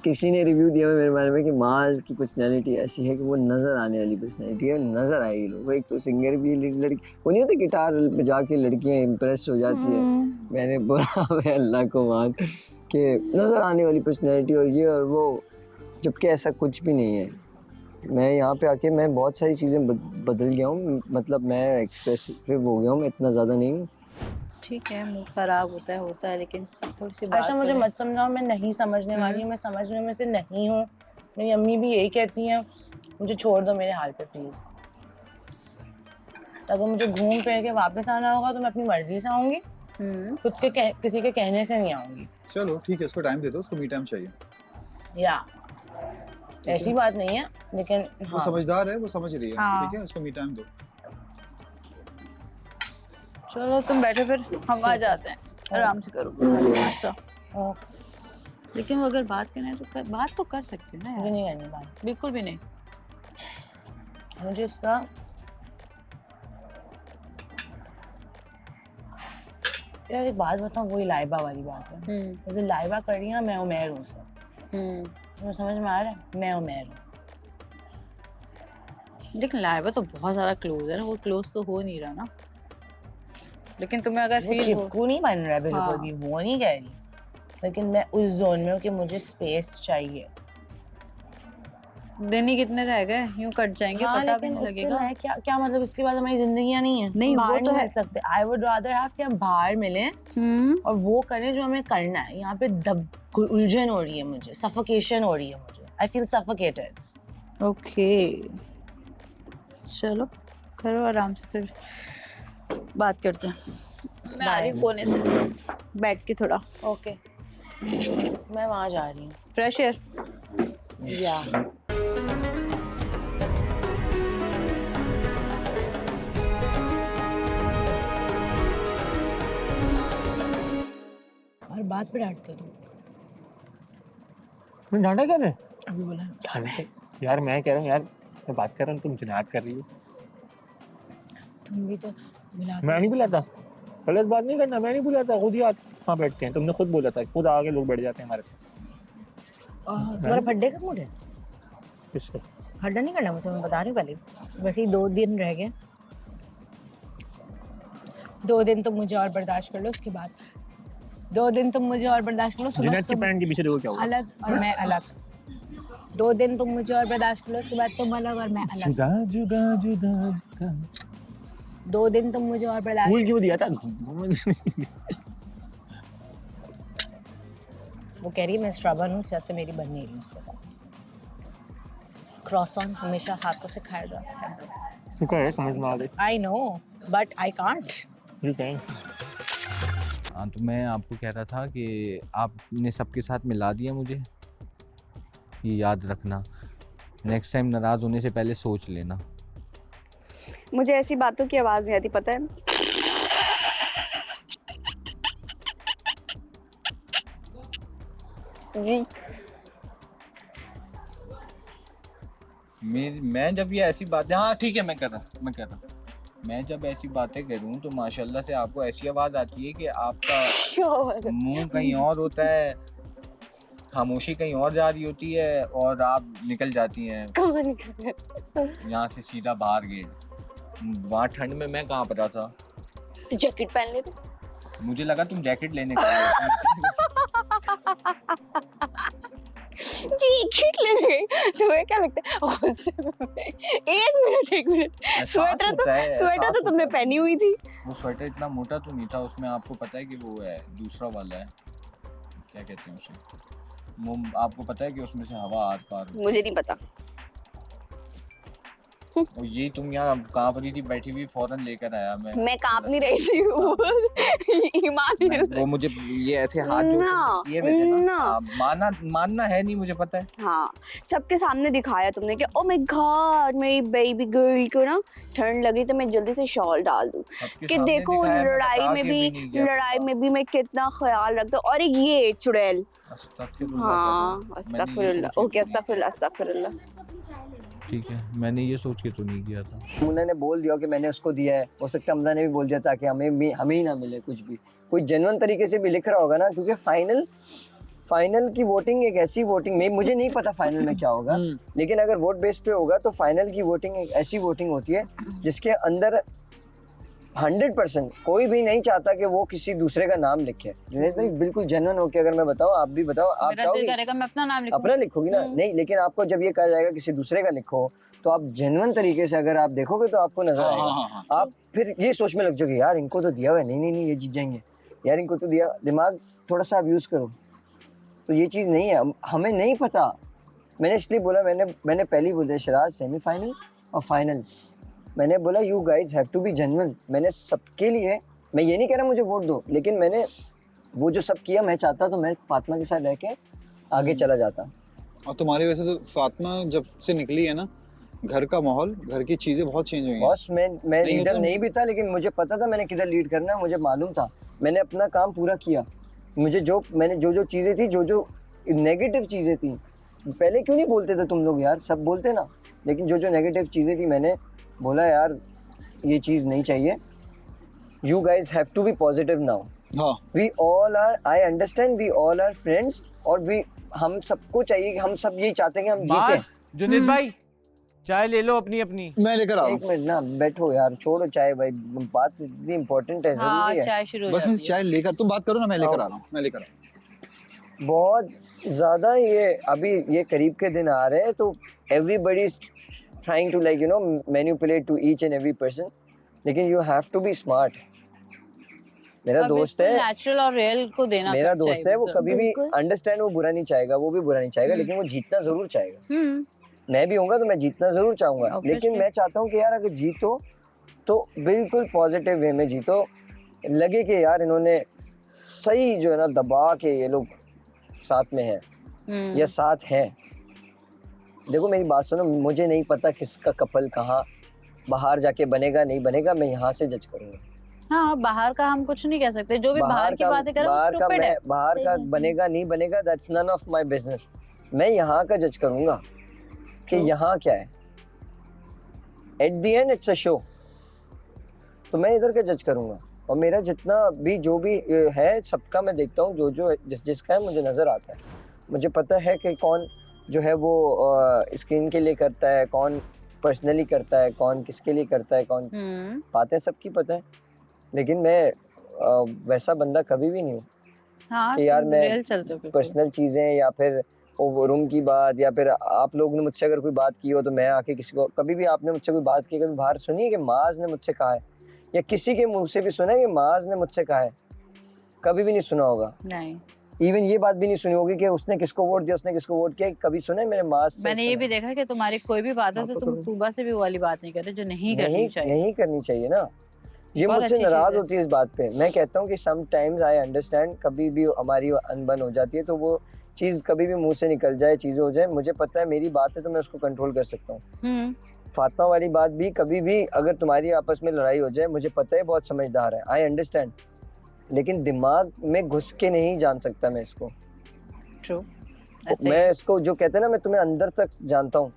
किसी ने रिव्यू दिया मेरे बारे में कि माज की पर्सनैलिटी ऐसी है कि वो नज़र आने वाली पर्सनैलिटी है, नज़र आएगी लोग। एक तो सिंगर भी लड़की, वो नहीं होती गिटार बजा के लड़कियाँ इम्प्रेस हो जाती है। मैंने बोला मैं अल्लाह को मान कि नज़र आने वाली पर्सनैलिटी और ये और वो, जबकि ऐसा कुछ भी नहीं है। मैं यहाँ पे आके मैं बहुत सारी चीज़ें बदल गया हूँ, मतलब मैं एक्सप्रेसिव हो गया हूँ, मैं इतना ज़्यादा नहीं हूँ। ठीक है, मूड खराब होता है लेकिन थोड़ी सी बात। अच्छा मुझे मत समझाओ, मैं नहीं समझने वाली हूँ, मैं समझने में से नहीं हूँ। मेरी अम्मी भी यही कहती हैं, मुझे छोड़ दो मेरे हाल पे प्लीज। अगर मुझे घूम फिर के वापस आना होगा तो मैं अपनी मर्जी से आऊंगी, खुद के किसी के कहने से नहीं आऊंगी। चलो ठीक है, उसको टाइम दे दो, उसको मी टाइम चाहिए। या ऐसी बात नहीं है, लेकिन वो समझदार है, वो समझ रही है। हाँ। ठीक है, उसको मी टाइम दो। चलो तुम बैठो, फिर हम आ जाते हैं, आराम से करो नाश्ता। लेकिन वो अगर बात करना है तो बात तो कर सकते हो ना यार। मुझे नहीं करनी बात, बिल्कुल भी नहीं। मुझे उसका यार एक बात बताऊं, वही लाइबा वाली बात है। जैसे लाइबा कर रही है ना, मैं उमेर हूँ उससे, तुम्हें समझ में आ रहा है? मैं उमेर हूँ। लेकिन लाइबा तो बहुत ज़्यादा क्लोज है ना, वो क्लोज तो हो नहीं रहा ना। लेकिन तुम्हें अगर फील चिपकू नहीं बन रहा है बिल्कुल हाँ। भी, वो नहीं कह रही, लेकिन मैं उस जोन में हूँ कि मुझे स्पेस चाहिए। दिन ही कितने रह गए, यूं कट जाएंगे, हाँ, पता भी लेकिन नहीं उससे लगेगा। मैं क्या मतलब, इसके बाद हमारी जिंदगियां नहीं है। नहीं, बाहर वो तो नहीं है। मिल सकते। आई वुड रादर हैव कि हम बाहर मिलें और वो करें जो हमें करना है। यहाँ पे उलझन हो रही है मुझे, सफोकेशन हो रही है मुझे। I feel suffocated. ओके चलो करो आराम से, फिर बात करते हैं। मैं आ रही हूँ कोने से बैठ के थोड़ा। ओके मैं वहाँ जा रही हूँ। फ्रेश एयर या बात पे डांटते हो तुम। मैं डांटा क्या ने? अभी बोला जाने यार, मैं कह रहा हूँ यार, मैं बात कर रहा हूँ, तुम जुनाद कर रही हो। तुम भी तो बुलाते मैं नहीं बुलाता, गलत बात नहीं करना, मैं नहीं बुलाता, खुद ही आते वहाँ बैठते हैं। तुमने खुद बोला था, खुद आगे लोग बैठ जाते हैं हमारे साथ। तुम्हारा बर्थडे कब मूड है? किसको? हड्डा नहीं करना मुझे, मैं बता रही हूँ पहले। वैसे ही 2 दिन रह गए, 2 दिन तुम मुझे और बर्दाश्त कर लो, उसके बाद 2 दिन तुम मुझे और बर्दाश्त कर लो, जुनैद की पैंट के पीछे देखो क्या हुआ। अलग और मैं अलग। 2 दिन तुम मुझे और बर्दाश्त कर लो, उसके बाद तुम अलग और मैं अलग। जुदा जुदा जुदा जुदा। 2 दिन तुम मुझे और बर्दाश्त। फूल क्यों दिया था? वो कह रही है मैं स्ट्रॉबन हूँ, जैसे मेरी बन नहीं रही उसके साथ। क्रॉसॉन हमेशा हाथों से खाया जाता है। सुखा है, समझ में आ गई। I know but I can't. You can. हाँ, तो मैं आपको कह रहा था कि आपने सबके साथ मिला दिया मुझे, ये याद रखना। नेक्स्ट टाइम नाराज़ होने से पहले सोच लेना। मुझे ऐसी बातों की आवाज़ नहीं आती, पता है। जी मैं जब ये ऐसी बातें, हाँ ठीक है, मैं कर रहा हूँ। मैं जब ऐसी बातें करूँ तो माशाल्लाह से आपको ऐसी आवाज़ आती है कि आपका मुंह कहीं और होता है, खामोशी कहीं और जा रही होती है और आप निकल जाती हैं यहाँ से सीधा बाहर गेट। वहाँ ठंड में मैं कहाँ पर था, तो जैकेट पहन ले। तो मुझे लगा तुम जैकेट लेने का जैकेट लेने गई, तुम्हें क्या लगता है? एक मिनट, स्वेटर तो तुमने पहनी हुई थी। वो स्वेटर इतना मोटा तो नहीं था, उसमें आपको पता है कि वो है दूसरा वाला है, क्या कहते हैं उसे, वो आपको पता है कि उसमें से हवा आर पार। मुझे नहीं पता। और ये तुम यहाँ कांप रही थी बैठी हुई, फौरन लेकर आया मैं कांप नहीं रही थी। ईमान वो मुझे ये ऐसे हाथ जो मानना है नहीं, मुझे पता है। हाँ, सबके सामने दिखाया तुमने कि ओ माय गॉड मेरी बेबी गर्ल को ना ठंड लगी तो मैं जल्दी से शॉल डाल दूं, कि देखो लड़ाई में भी मैं कितना ख्याल रखता हूँ। और ये चुड़ैल, हाँ अस्तगफिरुल्लाह, ओके अस्तगफिरुल्लाह। ठीक है, मैंने ये सोच के तो नहीं किया था। उन्होंने बोल दिया कि मैंने उसको दिया है, हो सकता है हमदा ने भी बोल दिया ताकि हमें ही ना मिले कुछ भी। कोई जेन्युइन तरीके से भी लिख रहा होगा ना, क्योंकि फाइनल की वोटिंग एक ऐसी वोटिंग में, मुझे नहीं पता फाइनल में क्या होगा, लेकिन अगर वोट बेस पे होगा तो फाइनल की वोटिंग एक ऐसी वोटिंग होती है जिसके अंदर 100% कोई भी नहीं चाहता कि वो किसी दूसरे का नाम लिखे। जुनैद भाई बिल्कुल जेन्युइन होके अगर मैं बताऊं, आप भी बताओ, आप चाहोगे मैं अपना नाम लिखूं? अपना लिखोगी ना? नहीं, लेकिन आपको जब ये कहा जाएगा किसी दूसरे का लिखो, तो आप जेन्युइन तरीके से अगर आप देखोगे तो आपको नजर आएगा। आप फिर ये सोच में लग जाओगे यार इनको तो दिया हुआ है, नहीं ये जीत जाएंगे, यार इनको तो दिया। दिमाग थोड़ा सा आप यूज करो। तो ये चीज़ नहीं है, हमें नहीं पता। मैंने इसलिए बोला, मैंने पहले ही बोल दिया शराज सेमीफाइनल और फाइनल। मैंने बोला you guys have to be genuine. मैंने सबके लिए, मैं ये नहीं कह रहा मुझे वोट दो, लेकिन मैंने वो जो सब किया, मैं चाहता तो मैं फातिमा के साथ रह के आगे चला जाता। और तुम्हारी वजह से तो फातिमा जब से निकली है ना, घर का माहौल, घर की चीजें बहुत चेंज हुई हैं। बॉस मैं लीडर नहीं भी था, लेकिन मुझे पता था मैंने किधर लीड करना है, मुझे मालूम था। मैंने अपना काम पूरा किया। मुझे मैंने जो चीज़ें थी, जो नेगेटिव चीज़ें थी, पहले क्यों नहीं बोलते थे तुम लोग यार? सब बोलते ना, लेकिन जो नेगेटिव चीज़ें थी मैंने बोला यार ये चीज़ नहीं चाहिए। You guys have to be positive now. We all are, I understand, we all are friends, और हम सबको चाहिए कि हम सब यही चाहते हैं कि हम जीतें। जुनैद भाई चाय ले लो अपनी। मैं लेकर आ रहा हूँ। एक मिनट ना बैठो यार, छोड़ो चाय भाई, बात इतनी इम्पोर्टेंट है, जरूरी है। चाय शुरू बस मैं चाय लेकर, तुम बात करो ना, मैं लेकर आ रहा हूँ। बहुत ज़्यादा ये अभी ये करीब के दिन आ रहे हैं, तो everybody is trying to like manipulate to each and every person, लेकिन you have to be smart. मेरा दोस्त है, नेचुरल और रियल को देना, मेरा दोस्त है, वो कभी भी अंडरस्टैंड, वो बुरा नहीं चाहेगा, वो भी बुरा नहीं चाहेगा, लेकिन वो जीतना जरूर चाहेगा। मैं भी होऊंगा तो मैं जीतना जरूर चाहूंगा, लेकिन मैं चाहता हूँ कि यार अगर जीतो तो बिल्कुल पॉजिटिव वे में जीतो, लगे कि यार इन्होंने सही जो है ना दबा के ये लोग साथ में है या साथ है। देखो मेरी बात सुनो, मुझे नहीं पता किसका कपल कहाँ बाहर जाके बनेगा नहीं बनेगा, मैं यहाँ से जज करूँगा। हाँ, बाहर का हम कुछ नहीं कह सकते, जो भी बाहर की बातें करे वो stupid है। बाहर का बनेगा नहीं बनेगा, that's none of my business. मैं यहाँ का जज करूंगा कि यहाँ क्या है। At the end it's a show, तो मैं इधर का जज करूंगा। और मेरा जितना भी जो भी है सबका मैं देखता हूँ, जो जिसका है मुझे नज़र आता है। मुझे पता है कि कौन जो है वो स्क्रीन के लिए करता है, कौन पर्सनली करता है, कौन किसके लिए करता है, कौन बातें सबकी पता है। लेकिन मैं वैसा बंदा कभी भी नहीं हूँ कि यार मैं पर्सनल चीज़ें या फिर रूम की बात, या फिर आप लोग ने मुझसे अगर कोई बात की हो तो मैं आके किसी को, कभी भी आपने मुझसे कोई बात की, कभी बाहर सुनिए कि माज ने मुझसे कहा है, या किसी के मुंह से भी सुना है कि माज ने मुझसे कहा है? कभी भी नहीं सुना होगा। नहीं, इवन ये बात भी नहीं सुनी होगी कि उसने किसको वोट दिया, उसने किसको वोट किया। कभी सुना है मेरे माज से? मैंने ये भी देखा कि तुम्हारी कोई भी बात है तो तुम तूबा से भी वो वाली बात नहीं करते जो नहीं करनी चाहिए। नहीं करनी चाहिए ना। ये बहुत मुझसे अच्छी नाराज चीज़ है। होती है इस बात पे। मैं कहता हूँ कि समटाइम्स आई अंडरस्टैंड, कभी भी हमारी अनबन हो जाती है तो वो चीज़ कभी भी मुंह से निकल जाए, चीज़ें हो जाए, मुझे पता है मेरी बात है तो मैं उसको कंट्रोल कर सकता हूँ। फातिमा वाली बात भी कभी भी अगर तुम्हारी आपस में लड़ाई हो जाए, मुझे पता है बहुत समझदार है, आई अंडरस्टैंड, लेकिन दिमाग में घुस के नहीं जान सकता मैं इसको। ट्रू। मैं इसको जो कहते हैं ना, मैं तुम्हें अंदर तक जानता हूँ,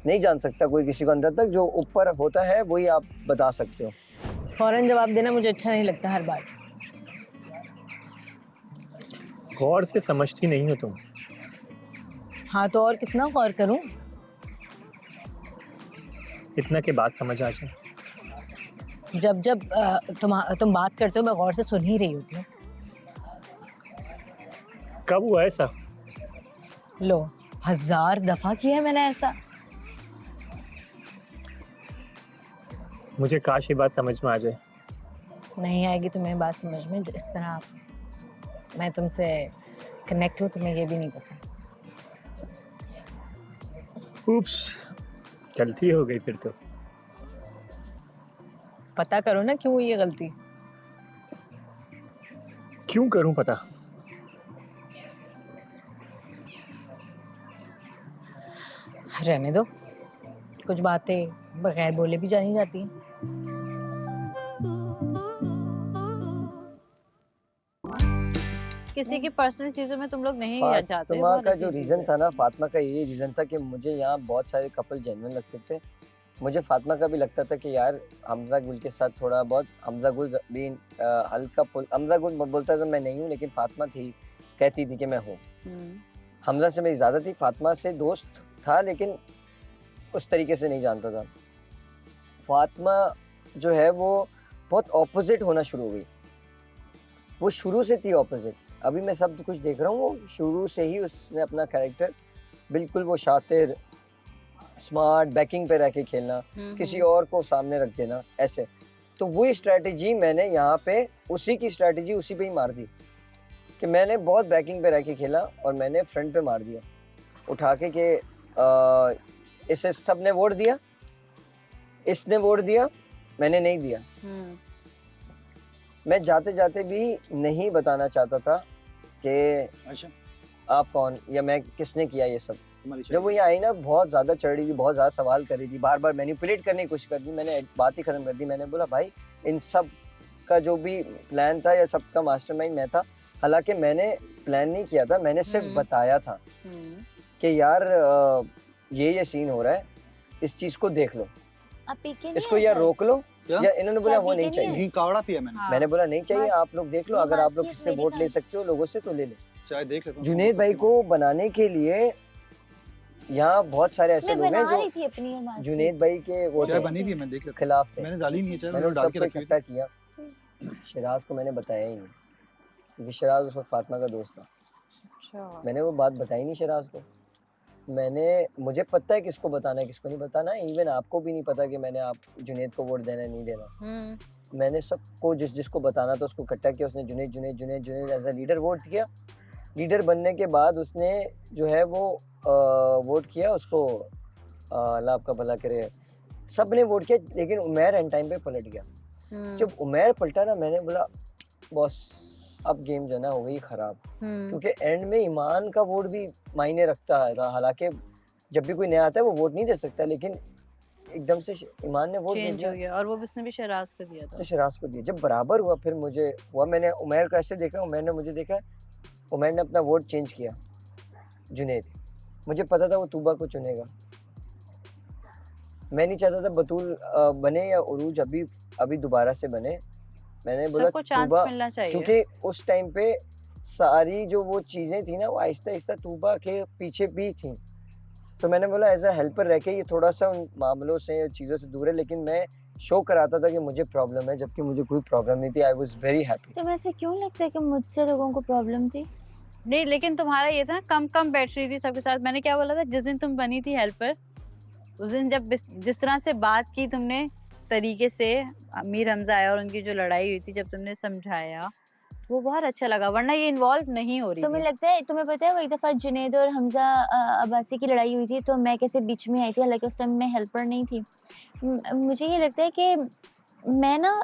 नहीं जान सकता कोई किसी को अंदर तक। जो ऊपर होता है वही आप बता सकते हो। फौरन जवाब देना मुझे अच्छा नहीं लगता हर बात। गौर से समझती नहीं हो तुम। हाँ तो और कितना गौर करूं? इतना के बाद समझ आ जाए। जब तुम बात करते हो मैं गौर से सुन ही रही होती हूँ। कब हुआ ऐसा? लो 1000 दफा किया है मैंने ऐसा। मुझे काश ये बात समझ में आ जाए। नहीं आएगी तुम्हें बात समझ में। जिस तरह मैं तुमसे कनेक्ट हूँ तुम्हें ये भी नहीं पता। उप्स, गलती हो गई फिर तो। पता करो ना क्यों हुई ये गलती। क्यों करूं पता? रहने दो, कुछ बातें बगैर बोले भी जानी जाती हैं। किसी की पर्सनल चीजों में तुम लोग नहीं जाते। फातिमा का जो रीज़न था ना, फातिमा का ये रीज़न था कि मुझे यहाँ बहुत सारे कपल जेन्युइन लगते थे। मुझे फातिमा का भी लगता था कि यार हमजा गुल के साथ थोड़ा बहुत, हमजा गुल भी हल्का हमजा गुल बोलता था मैं नहीं हूँ, लेकिन फातिमा थी कहती थी कि मैं हूँ। हमजा से मेरी ज़्यादा थी, फातिमा से दोस्त था लेकिन उस तरीके से नहीं जानता था। फातिमा जो है वो बहुत ऑपोजिट होना शुरू हो गई। वो शुरू से थी ऑपोजिट। अभी मैं सब कुछ देख रहा हूँ, वो शुरू से ही उसने अपना कैरेक्टर बिल्कुल वो शातिर, स्मार्ट, बैकिंग पे रह के खेलना, किसी और को सामने रख देना, ऐसे। तो वही स्ट्रैटेजी मैंने यहाँ पे, उसी की स्ट्रैटेजी उसी पे ही मार दी कि मैंने बहुत बैकिंग पे रह के खेला और मैंने फ्रंट पे मार दिया उठा के कि इसे सबने वोट दिया, इसने वोट दिया, मैंने नहीं दिया। मैं जाते जाते भी नहीं बताना चाहता था कि आप कौन या मैं किसने किया ये सब। जब वो यहाँ आई ना बहुत ज़्यादा चढ़ रही थी, बहुत ज़्यादा सवाल कर रही थी, बार बार मैनिपुलेट करने की कोशिश कर दी। मैंने बात ही ख़त्म कर दी। मैंने बोला भाई इन सब का जो भी प्लान था या सबका मास्टरमाइंड मैं था। हालांकि मैंने प्लान नहीं किया था, मैंने सिर्फ बताया था कि यार ये सीन हो रहा है, इस चीज़ को देख लो, इसको या रोक लो, या इन्होंने बोला वो नहीं चाहिए। कावड़ा पिया मैंने बोला नहीं चाहिए, आप लोग देख लो, अगर आप लोग किससे वोट ले सकते हो लोगों से तो ले लो। चाय देख लेता हूं। जुनैद भाई को बनाने के लिए यहाँ बहुत सारे ऐसे लोग हैं जो जुनैद भाई के वो चाय बनी भी है, मैं देख लेता खिलाफ थे। मैंने डाली नहीं है चाय, मैंने डाल के सबको रखी हुई इकट्ठा किया। शिराज को मैंने बताया ही नहीं क्योंकि शिराज उस वक्त फातिमा का दोस्त था। मैंने वो बात बताई नहीं शिराज को। मुझे पता है किसको बताना है किसको नहीं बताना। इवन आपको भी नहीं पता कि मैंने आप जुनैद को वोट देना नहीं देना। मैंने सबको जिसको बताना था उसको इकट्ठा किया। उसने Junaid Junaid Junaid Junaid as a leader vote किया। लीडर बनने के बाद उसने जो है वो वोट किया उसको, अल्लाह आपका भला करे, सब ने वोट किया, लेकिन उमैर एंड टाइम पे पलट गया। जब उमैर पलटा ना, मैंने बोला बॉस अब गेम जो ना हो गई खराब, क्योंकि एंड में ईमान का वोट भी मायने रखता है। हालांकि जब भी कोई नया आता है वो वोट नहीं दे सकता, लेकिन एकदम से ईमान ने वोट दे चेंज दिया, हो गया और वो भी उसने भी शहराज को दिया था। उसने शराज को दिया। जब बराबर हुआ फिर मुझे हुआ, मैंने उमैर को ऐसे देखा, उमैर ने मुझे देखा, उमैर ने अपना वोट चेंज किया जुनैद। मुझे पता था वो तूबा को चुनेगा। मैं नहीं चाहता था बतूल बने या उरूज अभी दोबारा से बने। मैंने बोला सबको चांस तूबा, मिलना चाहिए। क्योंकि उस टाइम पे सारी जो वो चीज़ें थी ना वो आहिस्ता आहिस्ता तूबा के पीछे भी थी। तो मैंने बोला एज अ हेल्पर रह के ये थोड़ा सा उन मामलों से चीज़ों से दूर है, लेकिन मैं शो कराता था कि मुझे प्रॉब्लम है, जबकि मुझे कोई प्रॉब्लम नहीं थी। I was very happy. तो वैसे क्यों लगता है कि मुझसे लोगों को प्रॉब्लम थी? नहीं, लेकिन तुम्हारा ये था ना, कम बैठ रही थी सबके साथ। मैंने क्या बोला था, जिस दिन तुम बनी थी हेल्पर, उस दिन जब जिस तरह से बात की तुमने, तरीके से अमीर हमजा आया और उनकी जो लड़ाई हुई थी, जब तुमने समझाया, वो बहुत अच्छा लगा। वरना ये इन्वॉल्व नहीं हो रही तुम्हें थी। लगता है, तुम्हें पता है वो एक दफ़ा जुनैद और हमजा अब्बासी की लड़ाई हुई थी तो मैं कैसे बीच में आई थी, हालांकि उस टाइम मैं हेल्पर नहीं थी। मुझे ये लगता है कि मैं ना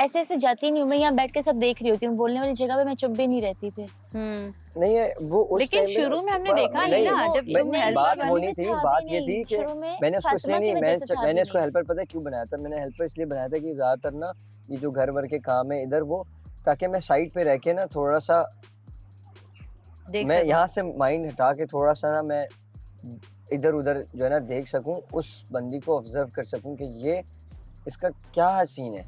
ऐसे जाती नहीं हूँ, मैं यहाँ बैठ के सब देख रही होती हूँ, बोलने वाली जगह पे मैं चुप भी नहीं रहती फिर। नहीं है वो उस लेकिन टाइम शुरू में हमने देखा नहीं ना, जब तुमने बात हेल्पर होनी थी, बात ये थी कि मैंने उसको इसलिए नहीं, मैंने उसको हेल्पर पता है क्यों बनाया था? मैंने हेल्पर इसलिए बनाया था कि ज़्यादातर ना ये जो घर वर के काम है इधर वो, ताकि मैं साइड पे रह के ना थोड़ा सा मैं यहाँ से माइंड हटा के थोड़ा सा ना मैं इधर उधर जो है ना देख सकूँ, उस बंदी को ऑब्जर्व कर सकूँ कि ये इसका क्या सीन है,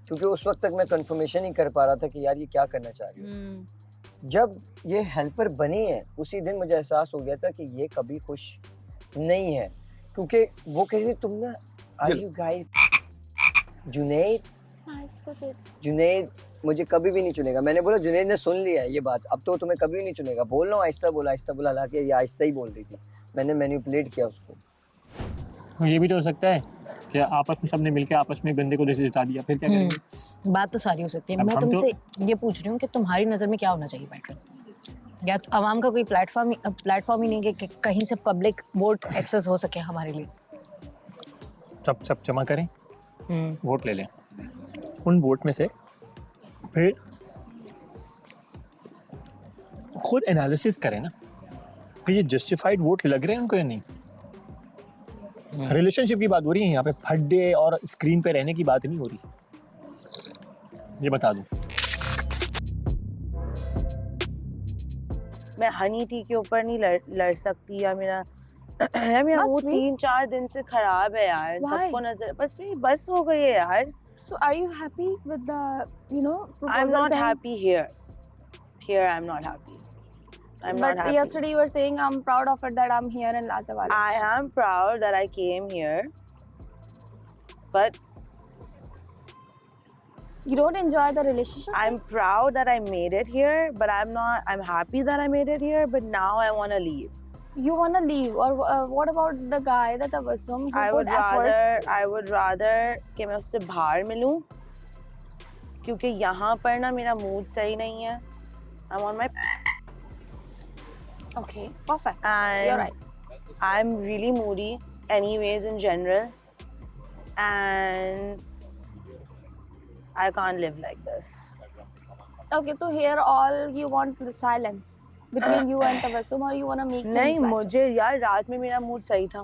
क्योंकि उस वक्त तक मैं कंफर्मेशन ही कर पा रहा था कि यार ये क्या करना चाह रही है। जब ये हेल्पर बनी है उसी दिन मुझे एहसास हो गया था कि ये कभी खुश नहीं है, क्योंकि वो कह रही तुम ना आर यू गाइस जुनैद मुझे कभी भी नहीं चुनेगा। मैंने बोला जुनैद ने सुन लिया है ये बात, अब तो तुम्हें कभी भी नहीं चुनेगा। बोल रहा हूँ आहिस्ता बोला, हालांकि ये आहिस्ता ही बोल रही थी, मैंने मैनिपुलेट किया उसको। ये भी तो हो सकता है कि आपस में सबने मिलकर आपस में बंदे को जैसे जिता दिया, फिर क्या करेंगे? बात तो सारी हो सकती है। मैं तुमसे ये पूछ रही हूँ कि तुम्हारी नज़र में क्या होना चाहिए बैठकर, या आवाम का कोई प्लेटफॉर्म ही नहीं कि कहीं से पब्लिक वोट एक्सेस हो सके हमारे लिए। सब जमा करें, वोट ले लें, उन वोट में से फिर खुद एनालिसिस करें ना कि ये जस्टिफाइड वोट लग रहे हैं उनको या नहीं। रिलेशनशिप की बात हो रही है यहाँ पे, फड्डे और स्क्रीन पे रहने की बात नहीं हो रही, ये बता दूं। मैं हनी टी के ऊपर नहीं लड़ सकती, या मेरा वो 3-4 दिन से खराब है यार। सबको नजर बस हो गई है यार। So are you happy with the, proposal? I'm not happy here. Here I'm not happy. I'm not happy. But yesterday you were saying I'm proud of it that I'm here in Lazawalish. I am proud that I came here, but you don't enjoy the relationship? I'm proud that I made it here, but I'm happy that I made it here, but now I want to leave. You want to leave, or what about the guy, the Tabassum, who put efforts? I would rather कि मैं उससे बाहर मिलूं, क्योंकि यहाँ पर ना मेरा मूड सही नहीं है. I'm on my. Okay, perfect. And you're right. I'm really moody, anyways, in general, and I can't live like this. Okay, so here all you want the silence between you and Tabassum, or you want to make things नहीं, better? मुझे यार रात में मेरा mood सही था,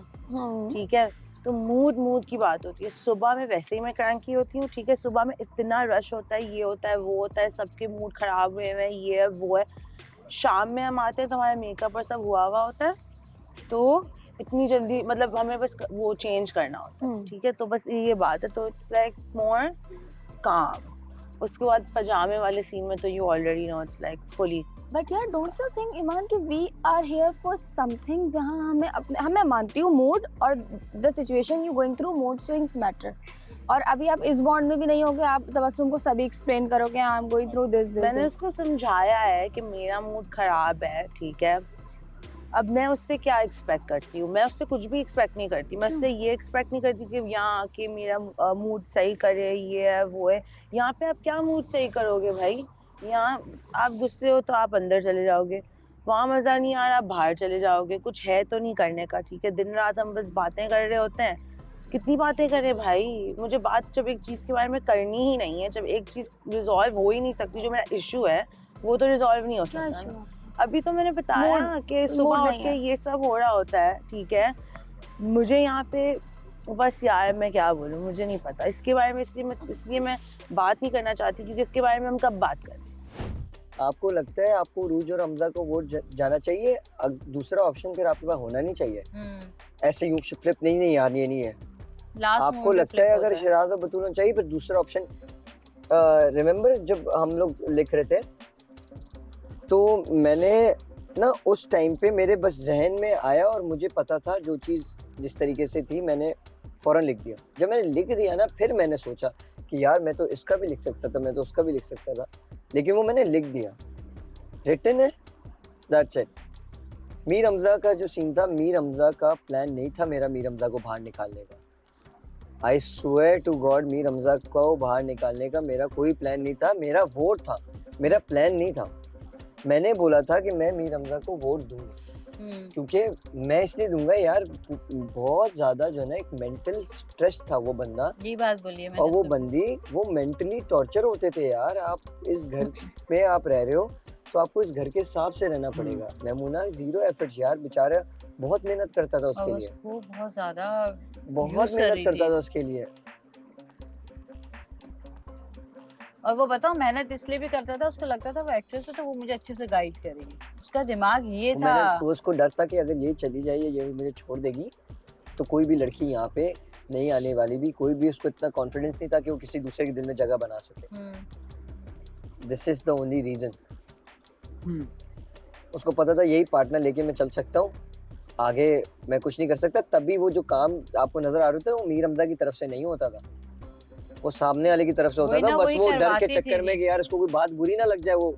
ठीक है, तो मूड की बात होती है. सुबह में वैसे ही मैं क्रैंकी होती हूँ, ठीक है, सुबह में इतना रश होता है, ये होता है, वो होता है, सबके मूड खराब हुए हैं, ये है वो है. शाम में हम आते हैं तो हमारा मेकअप और सब हुआ होता है, तो इतनी जल्दी मतलब हमें बस वो चेंज करना होता है, ठीक है, तो बस ये बात है. तो इट्स लाइक मोर काम. उसके बाद पजामे वाले सीन में तो you already know it's like fully. But yeah, don't you think, Iman, कि we are here for something जहाँ हमें मानती हूँ mood और the situation you going through, mood swings matter. और अभी आप इस बॉन्ड में भी नहीं होगे, आप तबस्सुम को सभी एक्सप्लेन करोगे, I am going through this. मैंने उसको समझाया है कि मेरा मूड खराब है, ठीक है. अब मैं उससे क्या एक्सपेक्ट करती हूँ? मैं उससे कुछ भी एक्सपेक्ट नहीं करती. मैं उससे ये एक्सपेक्ट नहीं करती कि यहाँ आके मेरा मूड सही करे, ये है वो है. यहाँ पे आप क्या मूड सही करोगे भाई? यहाँ आप गुस्से हो तो आप अंदर चले जाओगे, वहाँ मज़ा नहीं आ रहा आप बाहर चले जाओगे. कुछ है तो नहीं करने का, ठीक है. दिन रात हम बस बातें कर रहे होते हैं. कितनी बातें करें भाई? मुझे बात जब एक चीज़ के बारे में करनी ही नहीं है, जब एक चीज़ रिजॉल्व हो ही नहीं सकती, जो मेरा इशू है वो तो रिजॉल्व नहीं हो सकता. अभी तो मैंने बताया कि सुबह उठ के ये सब हो रहा होता है, ठीक है. मुझे यहाँ पे बस यार मैं क्या बोलूँ, मुझे नहीं पता इसके बारे में, इसलिए मैं बात नहीं करना चाहती क्योंकि इसके बारे में हम कब बात करें। आपको लगता है आपको रूज और हमजा को वोट जाना चाहिए? दूसरा ऑप्शन फिर आपके पास होना नहीं चाहिए। ऐसे यूं फ्लिप नहीं यार, ये नहीं है। आपको लगता है अगर शराज और बतूल होना चाहिए, फिर दूसरा ऑप्शन रिमेम्बर जब हम लोग लिख रहे थे तो मैंने ना उस टाइम पे मेरे बस जहन में आया और मुझे पता था जो चीज़ जिस तरीके से थी मैंने फ़ौरन लिख दिया। जब मैंने लिख दिया ना फिर मैंने सोचा कि यार मैं तो इसका भी लिख सकता था, मैं तो उसका भी लिख सकता था, लेकिन वो मैंने लिख दिया, रिटन है, दैट्स इट। मीर हमजा का जो सीन था, मीर हमजा का प्लान नहीं था मेरा मीर हमजा को बाहर निकालने का। I swear to God Mir Hamza को बाहर निकालने का मेरा कोई प्लान नहीं था, मेरा वोट था, मेरा प्लान नहीं था। मैंने बोला था कि मैं मीर हमजा को वोट दूंगा क्योंकि मैं इसलिए दूंगा यार, बहुत ज्यादा जो है ना एक मेंटल स्ट्रेस था वो बंदा, ये बात बोलिए और वो बंदी वो मेंटली टॉर्चर होते थे यार। आप इस घर में आप रह रहे हो तो आपको इस घर के हिसाब से रहना पड़ेगा। मेमूना जीरो एफर्ट्स यार, बेचारा बहुत मेहनत करता था उसके लिए, बहुत ज्यादा बहुत मेहनत करता था उसके लिए। और वो बताओ मेहनत इसलिए भी करता था, उसको लगता था वो एक्ट्रेस है तो वो मुझे अच्छे से गाइड करेगी, उसका दिमाग ये था। उसको डर था कि अगर ये चली जाए, ये मुझे छोड़ देगी तो कोई भी लड़की यहाँ पे नहीं आने वाली भी, कोई भी उसको इतना कॉन्फिडेंस नहीं था कि वो किसी दूसरे के दिल में जगह बना सके। This is the only reason. उसको पता था यही पार्टनर लेके मैं चल सकता हूँ, आगे मैं कुछ नहीं कर सकता। तभी वो जो काम आपको नजर आ रहा था वो मीर हमजा की तरफ से नहीं होता था, वो सामने वाले की तरफ से होता था। बस वो डर के चक्कर में कि यार इसको कोई बात बुरी ना लग जाए वो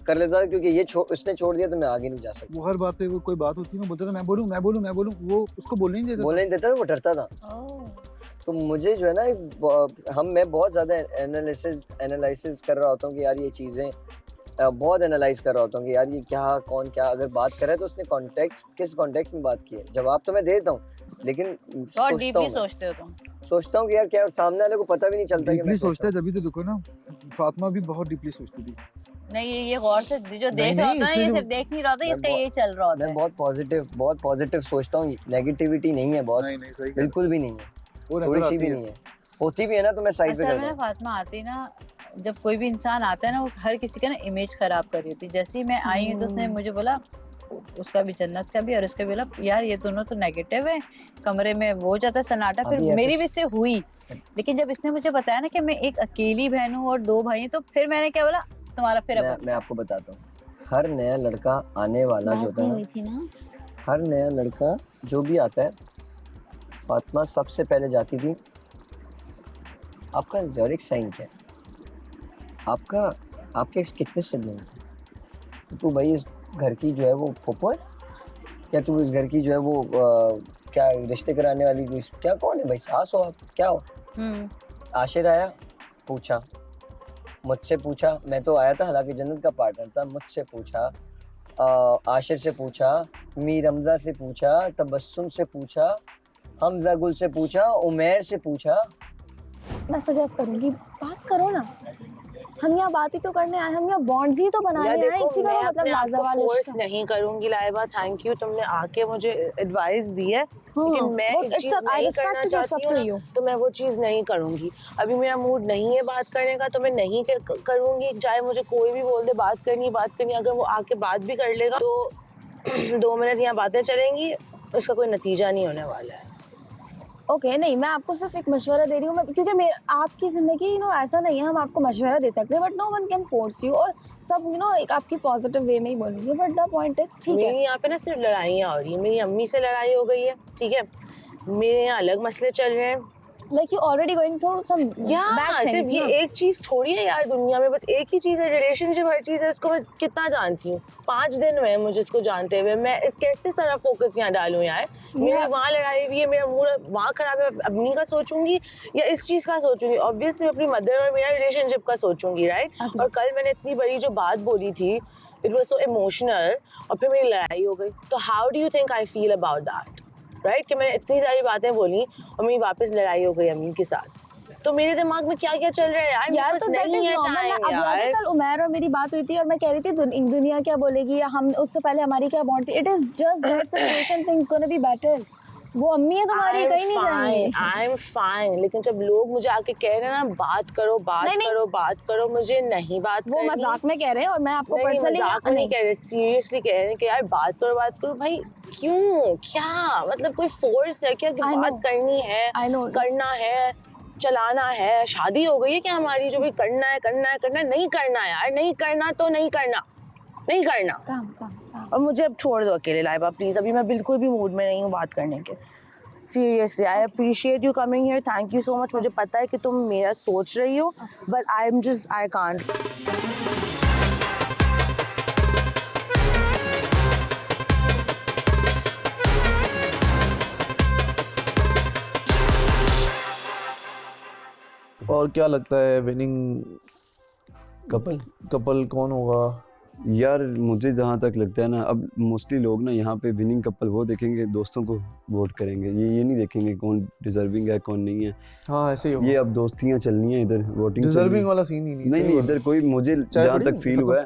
कर लेता था, क्योंकि ये इसने छोड़ दिया तो मैं आगे नहीं जा सकता। वो हर बात पे वो कोई बात होती है ना बोलता था मैं बोलूं, वो उसको बोलने नहीं देता, वो डरता था। तो मुझे जो है ना मैं बहुत ज़्यादा एनालिसिस कर रहा होता हूँ कि यार ये चीज़ें बहुत एनालाइज कर रहा होता हूँ कि यार ये क्या कौन क्या अगर बात करे तो उसने कॉन्टेक्स्ट किस कॉन्टेक्स्ट में बात की है। जवाब तो मैं दे देता हूँ लेकिन सोचता हूँ कि यार क्या सामने वाले को पता भी नहीं चलता कि मैं सोचता है। जब तो देखो ना फातिमा भी बहुत डीपली सोचती थी। नहीं ये गौर से जो देख रहा होता है, ये सिर्फ देख नहीं रहा होता, इसका ये चल रहा होता है। मैं बहुत पॉजिटिव सोचता हूँ, नेगेटिविटी नहीं है बॉस, बिल्कुल भी नहीं है, थोड़ी सी भी नहीं है। होती भी है ना तो मैं साइड पे कर दूं। फातिमा आती ना, जब कोई भी इंसान आता है ना वो हर किसी का ना इमेज खराब कर रही होती है। जैसे ही मैं आई हूँ तो उसने मुझे बोला, उसका भी जन्नत का भी और उसका भी बोला यार ये दोनों तो नेगेटिव है, कमरे में वो जाता है सन्नाटा। फिर मेरी भी इससे हुई, लेकिन जब इसने मुझे बताया ना कि मैं एक अकेली बहन हूँ और 2 भाई हैं, तो फिर मैंने क्या बोला तुम्हारा फिर मैं आपको बताता हूँ, हर नया लड़का आने वाला जो होता है, हर नया लड़का जो भी आता है, फातिमा सबसे पहले जाती थी आपका ज़ोडिएक साइन क्या है, आपके कितने सिबलिंग थे, तू भाई इस घर की जो है वो फूफो है या तू इस घर की जो है वो क्या रिश्ते कराने वाली क्या कौन है भाई, सास हो आप क्या हो। आशिर आया पूछा, मुझसे पूछा, मैं तो आया था हालांकि जन्नत का पार्टनर था, मुझसे पूछा, आशिर से पूछा, मीर हमजा से पूछा, तबस्सुम से पूछा, हमजा गुल से पूछा, उमैर से पूछा। मैं सजेस्ट करूंगी बात करो ना, हम यहाँ बात ही तो करने आए, हम यहाँ बॉन्ड्स ही तो बनाने आए हैं, इसी का मतलब लाजवाब फोर्स नहीं करूंगी लाइबा, थैंक यू, तुमने आके मुझे एडवाइस दी है, लेकिन मैं एक चीज नहीं करना चाहती हूँ तो मैं वो चीज नहीं करूंगी। अभी मेरा मूड नहीं है बात करने का तो मैं नहीं करूंगी, चाहे मुझे कोई भी बोल दे बात करनी, अगर वो आके बात भी कर लेगा तो 2 मिनट यहाँ बातें चलेंगी, उसका कोई नतीजा नहीं होने वाला है। ओके नहीं, मैं आपको सिर्फ एक मशवरा दे रही हूँ, क्योंकि आपकी ज़िंदगी ऐसा नहीं है, हम आपको मशवरा दे सकते हैं but no one can force you, और सब एक आपकी पॉजिटिव वे में ही बोलूँगी, बट द पॉइंट इज ठीक है। मेरी यहाँ पे ना सिर्फ लड़ाइयाँ हो रही है, मेरी अम्मी से लड़ाई हो गई है, ठीक है, मेरे यहाँ अलग मसले चल रहे हैं। Like you already going through some bad things, सिर्फ ये एक चीज थोड़ी है यार, दुनिया में बस एक ही चीज है, रिलेशनशिप हर चीज है, इसको मैं कितना जानती हूँ, 5 दिन हुए मुझे इसको जानते हुए, मैं इस कैसे सारा फोकस यहाँ डालूं यार। मेरी वहाँ लड़ाई हुई है, मेरा मूड वहाँ खराब है, अम्मी का सोचूंगी या इस चीज का सोचूंगी, ऑब्वियसली अपनी मदर और मेरा रिलेशनशिप का सोचूंगी, राइट। और कल मैंने इतनी बड़ी जो बात बोली थी, इट वॉज सो इमोशनल, और फिर मेरी लड़ाई हो गई, तो how do you think I feel about that, right, कि मैंने इतनी सारी बातें बोली और मेरी वापस लड़ाई हो गई अम्मी के साथ, तो मेरे दिमाग में क्या क्या चल रहा है यार तो नहीं है टाइम यार। कल उमैर और मेरी बात हुई थी और मैं कह रही थी दुनिया क्या बोलेगी, या हम उससे पहले हमारी क्या बॉन्ड थी, it is just that situation, things gonna be better, वो अम्मी है तुम्हारी, कहीं नहीं जाएंगी। आई एम फाइन, लेकिन जब लोग मुझे आके कह रहे हैं ना बात करो बात करो, मुझे नहीं बात वो मजाक में कह रहे हैं और मैं आपको पर्सनली मजाक में नहीं कह रहे, सीरियसली कह रहे हैं कि यार बात करो भाई। क्यों, क्या मतलब कोई फोर्स है क्या कि बात करनी है, करना है, चलाना है? शादी हो गई है क्या हमारी जो भी करना है नहीं करना यार, नहीं करना तो नहीं करना। और मुझे अब छोड़ दो अकेले लाइबा प्लीज, अभी मैं बिल्कुल भी मूड में नहीं हूँ बात करने के। Seriously I appreciate you coming here, thank you so much. मुझे पता है कि तुम मेरा सोच रही हो, बट आई कांट। और क्या लगता है विनिंग कपल कौन होगा? यार मुझे जहाँ तक लगता है ना, अब मोस्टली लोग ना यहाँ पे विनिंग कपल वो देखेंगे, दोस्तों को वोट करेंगे, ये नहीं देखेंगे कौन डिजर्विंग है कौन नहीं है। हाँ ऐसे ही होगा। ये अब दोस्तियाँ चलनी है इधर, वोटिंग डिजर्विंग वाला सीन ही नहीं इधर कोई, मुझे जहाँ तक फील हुआ है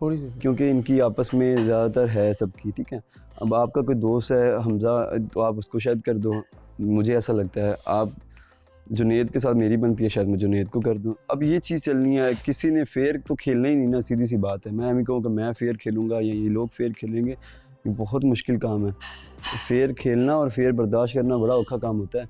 थोड़ी सी, क्योंकि इनकी आपस में ज़्यादातर है सबकी, ठीक है। अब आपका कोई दोस्त है हमजा, तो आप उसको शायद कर दो, मुझे ऐसा लगता है। आप जुनैद के साथ मेरी बनती है, शायद मैं जुनैद को कर दूं। अब ये चीज़ चलनी है, किसी ने फेयर तो खेलना ही नहीं ना, सीधी सी बात है। मैं भी कहूँ कि मैं फेयर खेलूँगा या ये लोग फेयर खेलेंगे, ये बहुत मुश्किल काम है। फेयर खेलना और फेयर बर्दाश्त करना बड़ा औखा काम होता है,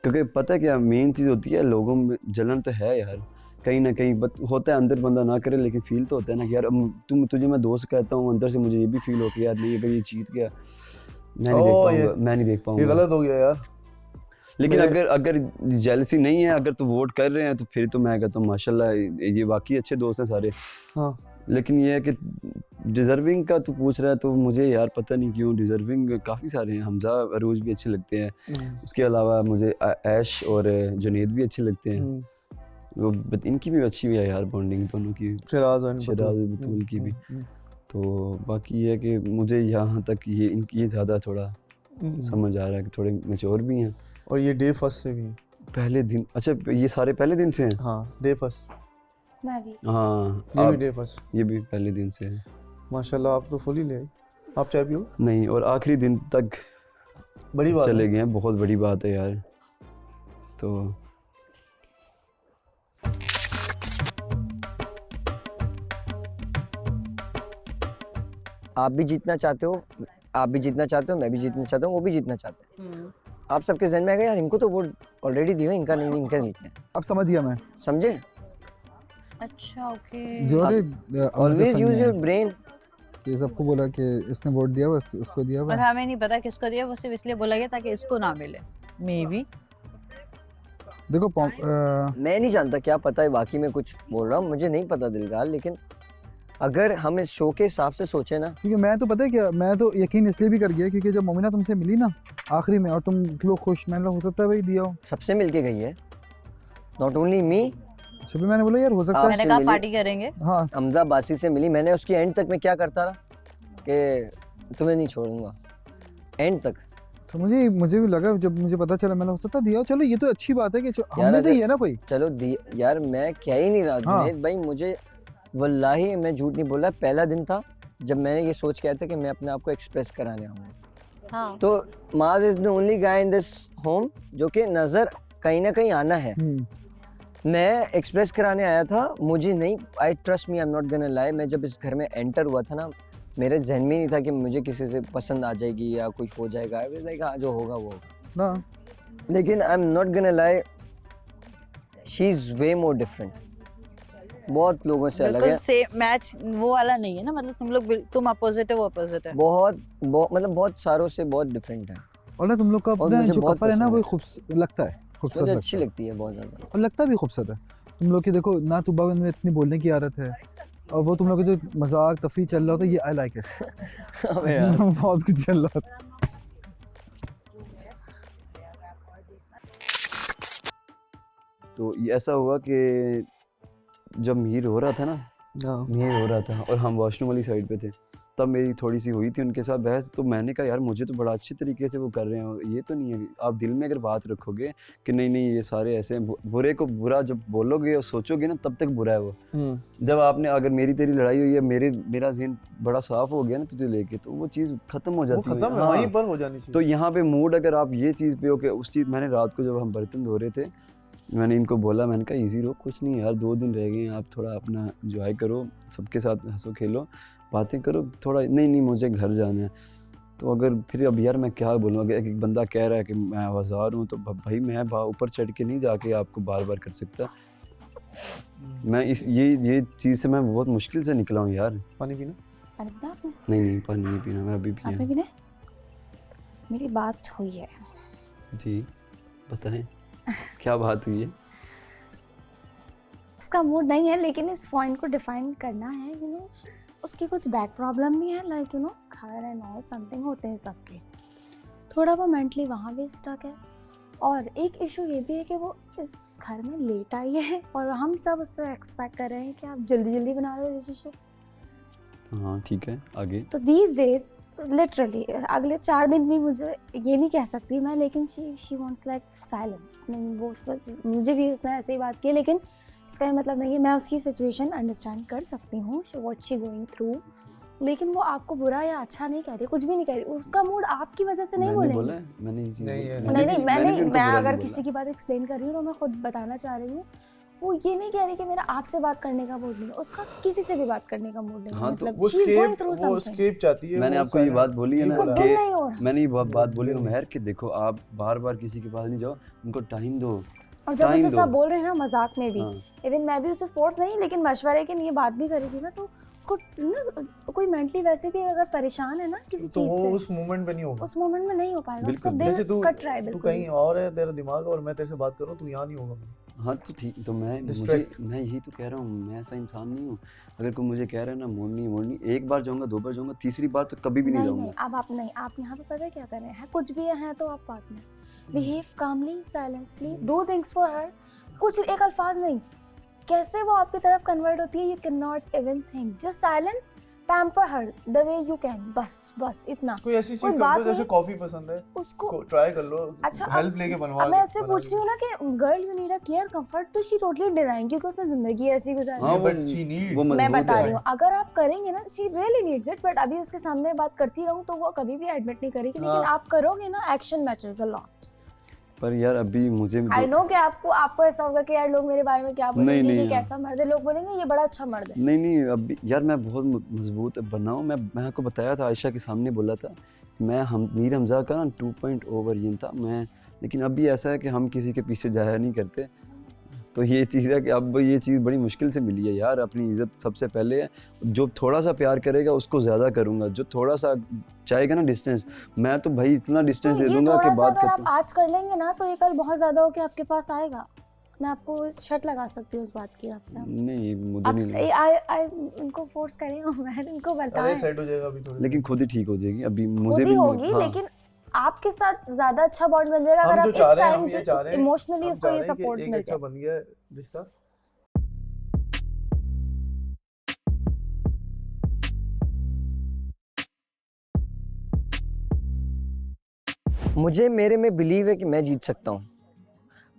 क्योंकि पता है क्या मेन चीज़ होती है, लोगों में जलन तो है यार, कहीं ना कहीं होता है, अंदर बंदा ना करे लेकिन फील तो होता है ना कि यार अब तुझे मैं दोस्त कहता हूँ, अंदर से मुझे ये भी फील हो कि यार नहीं अगर ये जीत गया मैं नहीं देख पाऊँगा, ये गलत हो गया यार। लेकिन अगर जेलसी नहीं है, अगर तो वोट कर रहे हैं तो फिर तो मैं कहता हूँ माशाल्लाह ये वाकई अच्छे दोस्त हैं सारे। हाँ। लेकिन ये है कि डिजर्विंग का तो पूछ रहा है, तो मुझे यार पता नहीं क्यों डिजर्विंग काफ़ी सारे हैं। हमजा अरूज भी अच्छे लगते हैं, उसके अलावा मुझे ऐश और जुनैद भी अच्छे लगते हैं। वो इनकी भी अच्छी भी है यार बॉन्डिंग दोनों की, शराज बतूल की भी। तो बाकी ये है कि मुझे यहाँ तक ये इनकी ज़्यादा थोड़ा समझ आ रहा है कि थोड़े मैच्योर भी हैं। और ये डे फर्स्ट से भी हैं पहले दिन? अच्छा ये सारे पहले दिन से हैं? हाँ डे फर्स्ट। मैं भी। हाँ ये भी डे फर्स्ट, ये भी पहले दिन से है। माशाल्लाह आप तो फुल ही ले आई। आप चाय पियो? नहीं, और आखिरी दिन तक बड़ी बात चले गए हैं, बहुत बड़ी बात है यार। तो आप भी जीतना चाहते हो, आप भी जीतना चाहते हो, मैं भी जीतना चाहता हूँ, वो भी जीतना चाहते हैं। आप सबके जहन में आएगा यार इनको तो वोट ऑलरेडी दिए हैं, इनका नहीं, इनका जीतना है। अब समझ गया मैं, समझे? अच्छा okay. Always use your brain. ये सबको बोला कि इसने वोट दिया, बस उसको दिया, और हमें नहीं पता किसको दिया, वो सिर्फ इसलिए बोला गया ताकि इसको ना मिले। मे बी देखो मैं नहीं जानता क्या पता है, बाकी मैं कुछ बोल रहा हूँ, मुझे नहीं पता दिलगार, लेकिन अगर हम इस शो के हिसाब से सोचे ना, क्योंकि मैं तो पता है क्या, मैं तो यकीन इसलिए भी कर गया क्योंकि जब मोमिना तुमसे मिली ना आखिरी में और तुम लोग खुश, मैंने हो सकता है भाई दिया हो। सबसे मिलके गई है, नॉट ओनली मी। अच्छा भी मैंने बोला यार हो सकता है, मैंने कहा पार्टी करेंगे। हाँ हमजा बासी से मिली, मैंने उसकी एंड तक मैं क्या करता रहा कि तुम्हें नहीं छोड़ूंगा, एंड तक। तो मुझे भी लगा जब मुझे पता चला, मैंने हो सकता दिया। चलो ये तो अच्छी बात है कि हमने से ही है ना कोई। चलो यार मैं क्या ही नहीं रहा जुनैद भाई, मुझे वल्लाही मैं झूठ नहीं बोल रहा, पहला दिन था जब मैंने ये सोच किया था कि मैं अपने आप को एक्सप्रेस कराने आऊँगा। हाँ। तो माज is the only guy in this home जो कि नज़र कहीं ना कहीं आना है। मैं एक्सप्रेस कराने आया था, मुझे नहीं, I trust me, I am not gonna lie. मैं जब इस घर में एंटर हुआ था ना, मेरे जहन में नहीं था कि मुझे किसी से पसंद आ जाएगी या कुछ हो जाएगा। आई वाज लाइक हाँ जो होगा वो होगा। लेकिन I am not gonna lie, she is way more different, बहुत लोगों से अलग है। सेम मैच वो वाला नहीं है ना, मतलब तुम लोग, तुम अपोजिट है वो अपोजिट है। बहुत मतलब बहुत सारों से बहुत डिफरेंट है। और ना तुम लोग का जो कपल है ना वो खूबसूरत लगता है, खूबसूरत लगता अच्छी लगती है बहुत ज़्यादा, और लगता भी खूबसूरत है। तुम लोग की देखो ना, तुबा में इतनी बोलने की आदत है, और वो तुम लोग का जो मजाक तफरी चल रहा होता है, ये आई लाइक इट। बहुत कुछ चल रहा था। तो ये ऐसा हुआ कि जब मीर हो रहा था ना, मीर हो रहा था और हम वॉशरूम वाली साइड पे थे, तब मेरी थोड़ी सी हुई थी उनके साथ बहस, तो मैंने कहा यार मुझे तो बड़ा अच्छे तरीके से वो कर रहे हैं, ये तो नहीं है। आप दिल में अगर बात रखोगे कि नहीं नहीं ये सारे ऐसे हैं, बुरे को बुरा जब बोलोगे और सोचोगे ना तब तक बुरा है वो। जब आपने अगर मेरी तेरी लड़ाई हुई है, मेरा ज़हन बड़ा साफ हो गया ना तुझे लेके, तो वो चीज़ खत्म हो जाती है। खत्म है, वहीं पर हो जानी चाहिए। तो यहाँ पे मूड अगर आप ये चीज़ पे हो कि उस चीज़, मैंने रात को जब हम बर्तन धो रहे थे, मैंने इनको बोला, मैंने कहा इजी रहो, कुछ नहीं यार 2 दिन रह गए हैं, आप थोड़ा अपना एंजॉय करो, सबके साथ हंसो खेलो, बातें करो थोड़ा। नहीं मुझे घर जाना है। तो अगर फिर अब यार मैं क्या बोलूँ, अगर एक बंदा कह रहा है कि मैं आवाज़ार हूँ, तो भाई मैं ऊपर चढ़ के नहीं जाके आपको बार बार कर सकता। मैं ये चीज़ से मैं बहुत मुश्किल से निकला हूँ यार। पानी पीना? नहीं पानी नहीं पीना, मैं अभी पीना। मेरी बात हुई है जी, बताएं क्या बात हुई है? उसका मूड नहीं है, लेकिन इस पॉइंट को डिफाइन करना है, यू नो उसकी कुछ बैक प्रॉब्लम भी है, लाइक यू नो घर एंड ऑल समथिंग होते हैं सबके, थोड़ा वो मेंटली वहाँ भी स्टक है। और एक इशू ये भी है कि वो इस घर में लेट आई है और हम सब उससे एक्सपेक्ट कर रहे हैं कि आप जल्दी जल्दी बना लो रिलेशनशिप। हाँ ठीक है, आगे। तो दीज डेज लिटरली अगले 4 दिन भी मुझे ये नहीं कह सकती मैं, लेकिन शी वांट्स लाइक साइलेंस। नहीं वो मुझे भी उसने ऐसे ही बात की, लेकिन इसका मतलब नहीं है, मैं उसकी सिचुएशन अंडरस्टैंड कर सकती हूँ व्हाट शी गोइंग थ्रू, लेकिन वो आपको बुरा या अच्छा नहीं कह रही, कुछ भी नहीं कह रही। उसका मूड आपकी वजह से नहीं बोलेंगे। मैं अगर किसी की बात एक्सप्लेन कर रही हूँ तो मैं खुद बताना चाह रही हूँ, वो ये नहीं कह रही कि मेरा आपसे बात करने का मूड नहीं है, उसका किसी से भी बात करने का मूड नहीं है। हाँ, मतलब वो एस्केप चाहती है। मैंने आपको ये बात बोली है ना कि मैंने ये बात बोली है महर कि देखो आप बार बार किसी के पास नहीं जाओ, उनको टाइम दो। और जब उसे सब बोल रहे हैं ना मजाक में भी, इवन मैं भी उसे फोर्स नहीं लेकिन मशवरे के लिए बात भी करी थी ना, तो उसको ना कोई मेंटली वैसे भी अगर परेशान है ना किसी चीज से, उस मोमेंट पे नहीं होगा, उस मोमेंट में नहीं हो पाएगा, उसका दिल कट रहा है। तू कहीं और है, तेरा दिमाग और मैं तेरे से बात कर रहा हूँ, तू यहाँ नहीं होगा। हाँ तो ठीक, तो मैं यही तो कह रहा हूँ, मैं ऐसा इंसान नहीं हूँ। अगर कोई मुझे कह रहा है ना मोड़नी, एक बार जाऊँगा, 2 बार जाऊँगा, तीसरी बार तो कभी भी नहीं जाऊँगा। अब आप नहीं, आप यहाँ पे पता है क्या कर रहे हैं, कुछ भी है तो आप partner, behave calmly silently, do things for her, कुछ एक अल्फाज नहीं, कैसे वो आपकी तरफ कन्वर्ट होती है, you can not even think, just silence, pamper her the way you can, बस इतना। कोई ऐसी चीज कर लो, जैसे कॉफी पसंद है उसको ट्राई कर लो, अच्छा हेल्प लेके बनवा। मैं उससे पूछ रही हूँ ना कि girl you need a care comfort, तो शी टोटली डिनाइंग, क्योंकि उसने जिंदगी ऐसी गुजारी है। बट शी नीड्स, मैं बता रही हूँ अगर आप करेंगे ना, she really needs it, but अभी उसके सामने बात करती रहूँ तो वो कभी भी एडमिट नहीं करेगी, लेकिन आप करोगे ना, एक्शन मैटर्स अ लॉट। पर यार अभी मुझे आई नो कि आपको ऐसा होगा कि यार लोग मेरे बारे में क्या बोलेंगे, ये कैसा मर्द है, लोग बोलेंगे ये बड़ा अच्छा मर्द है। नहीं अभी यार मैं बहुत मजबूत बना हूँ। मैं आपको बताया था, आयशा के सामने बोला था, मीर हमजा का ना 2.0 वर्जन था मैं, लेकिन अभी ऐसा है कि हम किसी के पीछे जाया नहीं करते। तो ये चीज़ है कि अब ये चीज़ बड़ी मुश्किल से मिली है यार। अपनी इज़्ज़त सबसे पहले है, जो थोड़ा सा प्यार करेगा उसको ज़्यादा करूँगा, जो थोड़ा सा चाहेगा ना डिस्टेंस, मैं तो भाई इतना डिस्टेंस दे दूंगा कि बात अगर आप आज कर लेंगे ना तो ये कल बहुत ज़्यादा होके आपके पास आएगा। मैं आपको इस शर्त लगा सकती हूँ उस बात की आपसे। नहीं मुझे नहीं लगता। इनको फोर्स करें, मैं इनको बताएं, सेट हो जाएगा अभी थोड़ी, लेकिन खुद ही ठीक हो जाएगी। अभी मुझे भी होगी, लेकिन आपके साथ ज्यादा अच्छा बॉन्ड बन जाएगा अगर आप इस टाइम इमोशनली उसको ये सपोर्ट मिल जाए। बन गया रिश्ता। मुझे मेरे में बिलीव है कि मैं जीत सकता हूँ,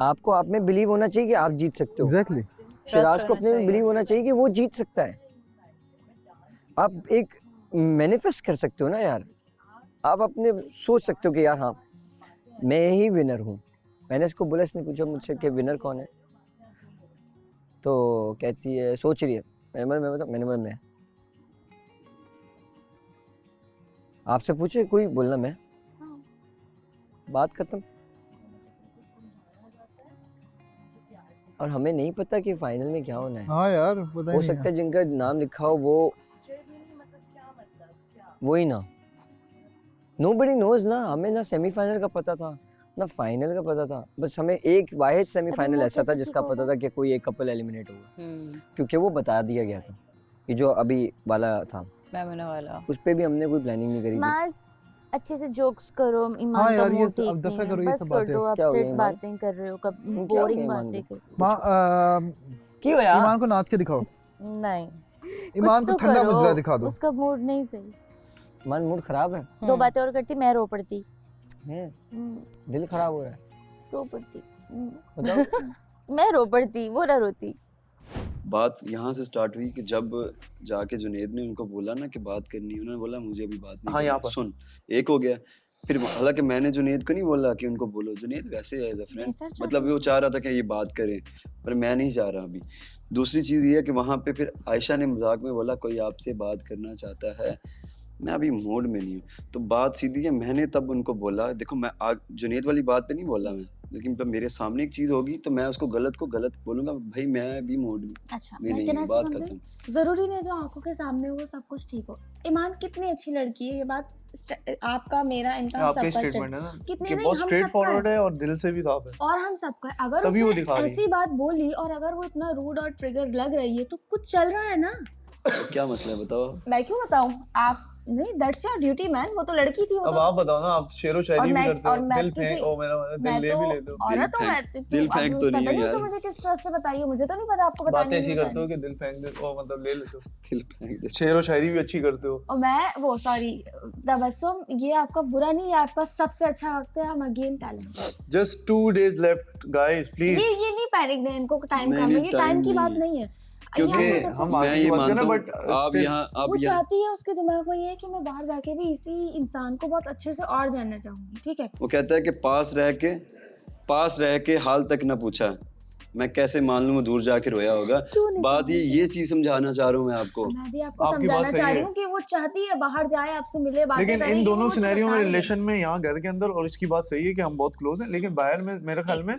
आपको आप में बिलीव होना चाहिए कि आप जीत सकते हो। एग्जैक्टली। शिराज को अपने में बिलीव होना चाहिए कि वो जीत सकता है। आप एक मैनिफेस्ट कर सकते हो ना यार, आप अपने सोच सकते हो कि यार हाँ मैं ही विनर हूँ। मैंने इसको बोला, इसने पूछा मुझसे कि विनर कौन है, तो कहती है सोच रही है, मैंने बोला मैं। आपसे पूछे कोई, बोलना मैं, बात खत्म। और हमें नहीं पता कि फाइनल में क्या होना है। हाँ यार पता हो सकता है जिनका नाम लिखा हो वो ही ना, नोबडी नोज ना। हमें ना सेमीफाइनल का पता था ना फाइनल का पता था, बस हमें एक वाहिद सेमीफाइनल ऐसा था जिसका पता था कि कोई एक कपल एलिमिनेट होगा, क्योंकि वो बता दिया गया था। ये जो अभी वाला था वाला, उस पे भी हमने कोई प्लानिंग नहीं करी थी। अच्छे से जोक्स करो, ईमान का मूड ठीक नहीं है, बस कर दो, अपसेट बातें कर रहे हो, कब बोरिंग बातें कर रहे हो। क्यों यार? ईमान को नाच के दिखाओ। नहीं, ईमान को ठंडा मुजरा दिखा दो, उसका मूड नहीं सही। मन मूड खराब है। 2 बातें और करती मैं रो पड़ती। दिल खराब हो रहा है। रो पड़ती। मैं रो पड़ती, वो ना रोती। बात यहाँ से स्टार्ट हुई कि जब जाके जुनेद ने उनको बोला ना कि बात करनी है, उन्होंने बोला मुझे अभी बात नहीं हाँ, यहाँ करनी। पर। सुन, एक हो गया। फिर हालांकि मैंने जुनेद को नहीं बोला कि उनको बोलो, जुनेद वैसे एज अ फ्रेंड, मतलब वो चाह रहा था कि ये बात करें, पर मैं नहीं चाह रहा अभी। दूसरी चीज़ ये है कि वहाँ पे फिर आयशा ने मजाक में बोला कोई आपसे बात करना चाहता है, मैं अभी मूड में नहीं हूँ। तो बात सीधी है, मैंने तब उनको बोला देखो मैं जुनेद वाली बात पे नहीं बोला मैं, लेकिन जब मेरे सामने एक चीज होगी तो मैं उसको गलत को गलत बोलूंगा, भाई मैं भी मूड में अच्छा में मैं नहीं कहना हूँ, ऐसे बात समझे, खत्म। जरूरी नहीं जो आंखों के सामने हो वो सब कुछ ठीक हो। ईमान कितनी अच्छी लड़की है, ये बात आपका मेरा इनका आपका सबका स्टेटमेंट है ना कितनी कि नहीं, बहुत हम स्ट्रेट सबका फॉरवर्ड है। है और दिल से भी साफ है। और हम सबका है। अगर तभी वो उसने दिखा रही है। ऐसी बात बोली और अगर वो इतना रूड और ट्रिगर लग रही है तो कुछ चल रहा है ना। क्या मसला है बताओ। मैं क्यों बताऊं, आप नहीं, दैट्स योर ड्यूटी मैन, वो तो लड़की थी। वो अब तो आप बताओ ना, आप शेरो शायरी भी करते और हो, मैं दिल किसी फेंक, ओ मेरा दिल मैं ले तो भी लेते हो। औरत हूँ मैं, दिल फेंक तो पता नहीं है नहीं उसने यार। मुझे किस तरह से बताई है, मुझे तो नहीं पता, आपको बतानी बातें ऐसी नहीं करते हो बतानी। कि दिल फेंक दे, ओ मतलब ले लेते हो। दिल फेंक दे। शेरो शायरी भी अच्छी करते हो। और मैं वो सॉरी तबस्सुम, ये आपका बुरा नहीं है, आपका सबसे अच्छा वक्त है, हम again talent. Just 2 days left guys please। ये नहीं पैनिक दें, इनको टाइम नहीं, कम है, नहीं, ये टाइम time की नहीं बात है। नहीं है। क्योंकि यहाँ पे सबसे हम मैं आगे ये की बात मानता करें हूँ बट आप यहाँ वो चाहती है, उसके दिमाग में ये है कि मैं बाहर जाके भी इसी इंसान को बहुत अच्छे से और जानना चाहूंगी, ठीक है। वो कहता है कि पास रह के हाल तक न पूछा, मैं कैसे मान लूं वो दूर जाके रोया होगा। बात ये चीज समझाना चाह रहा हूँ मैं आपको। मैं भी आपको आपकी बात समझाना सही चाह रही है। हूँ कि वो चाहती है बाहर जाए, आपसे मिले, बातें लेकिन करे, इन कि दोनों वो मुझे सिनेरियो में बता रही है। रिलेशन में यहाँ घर के अंदर, और इसकी बात सही है कि हम बहुत क्लोज हैं, लेकिन बाहर में मेरे ख्याल में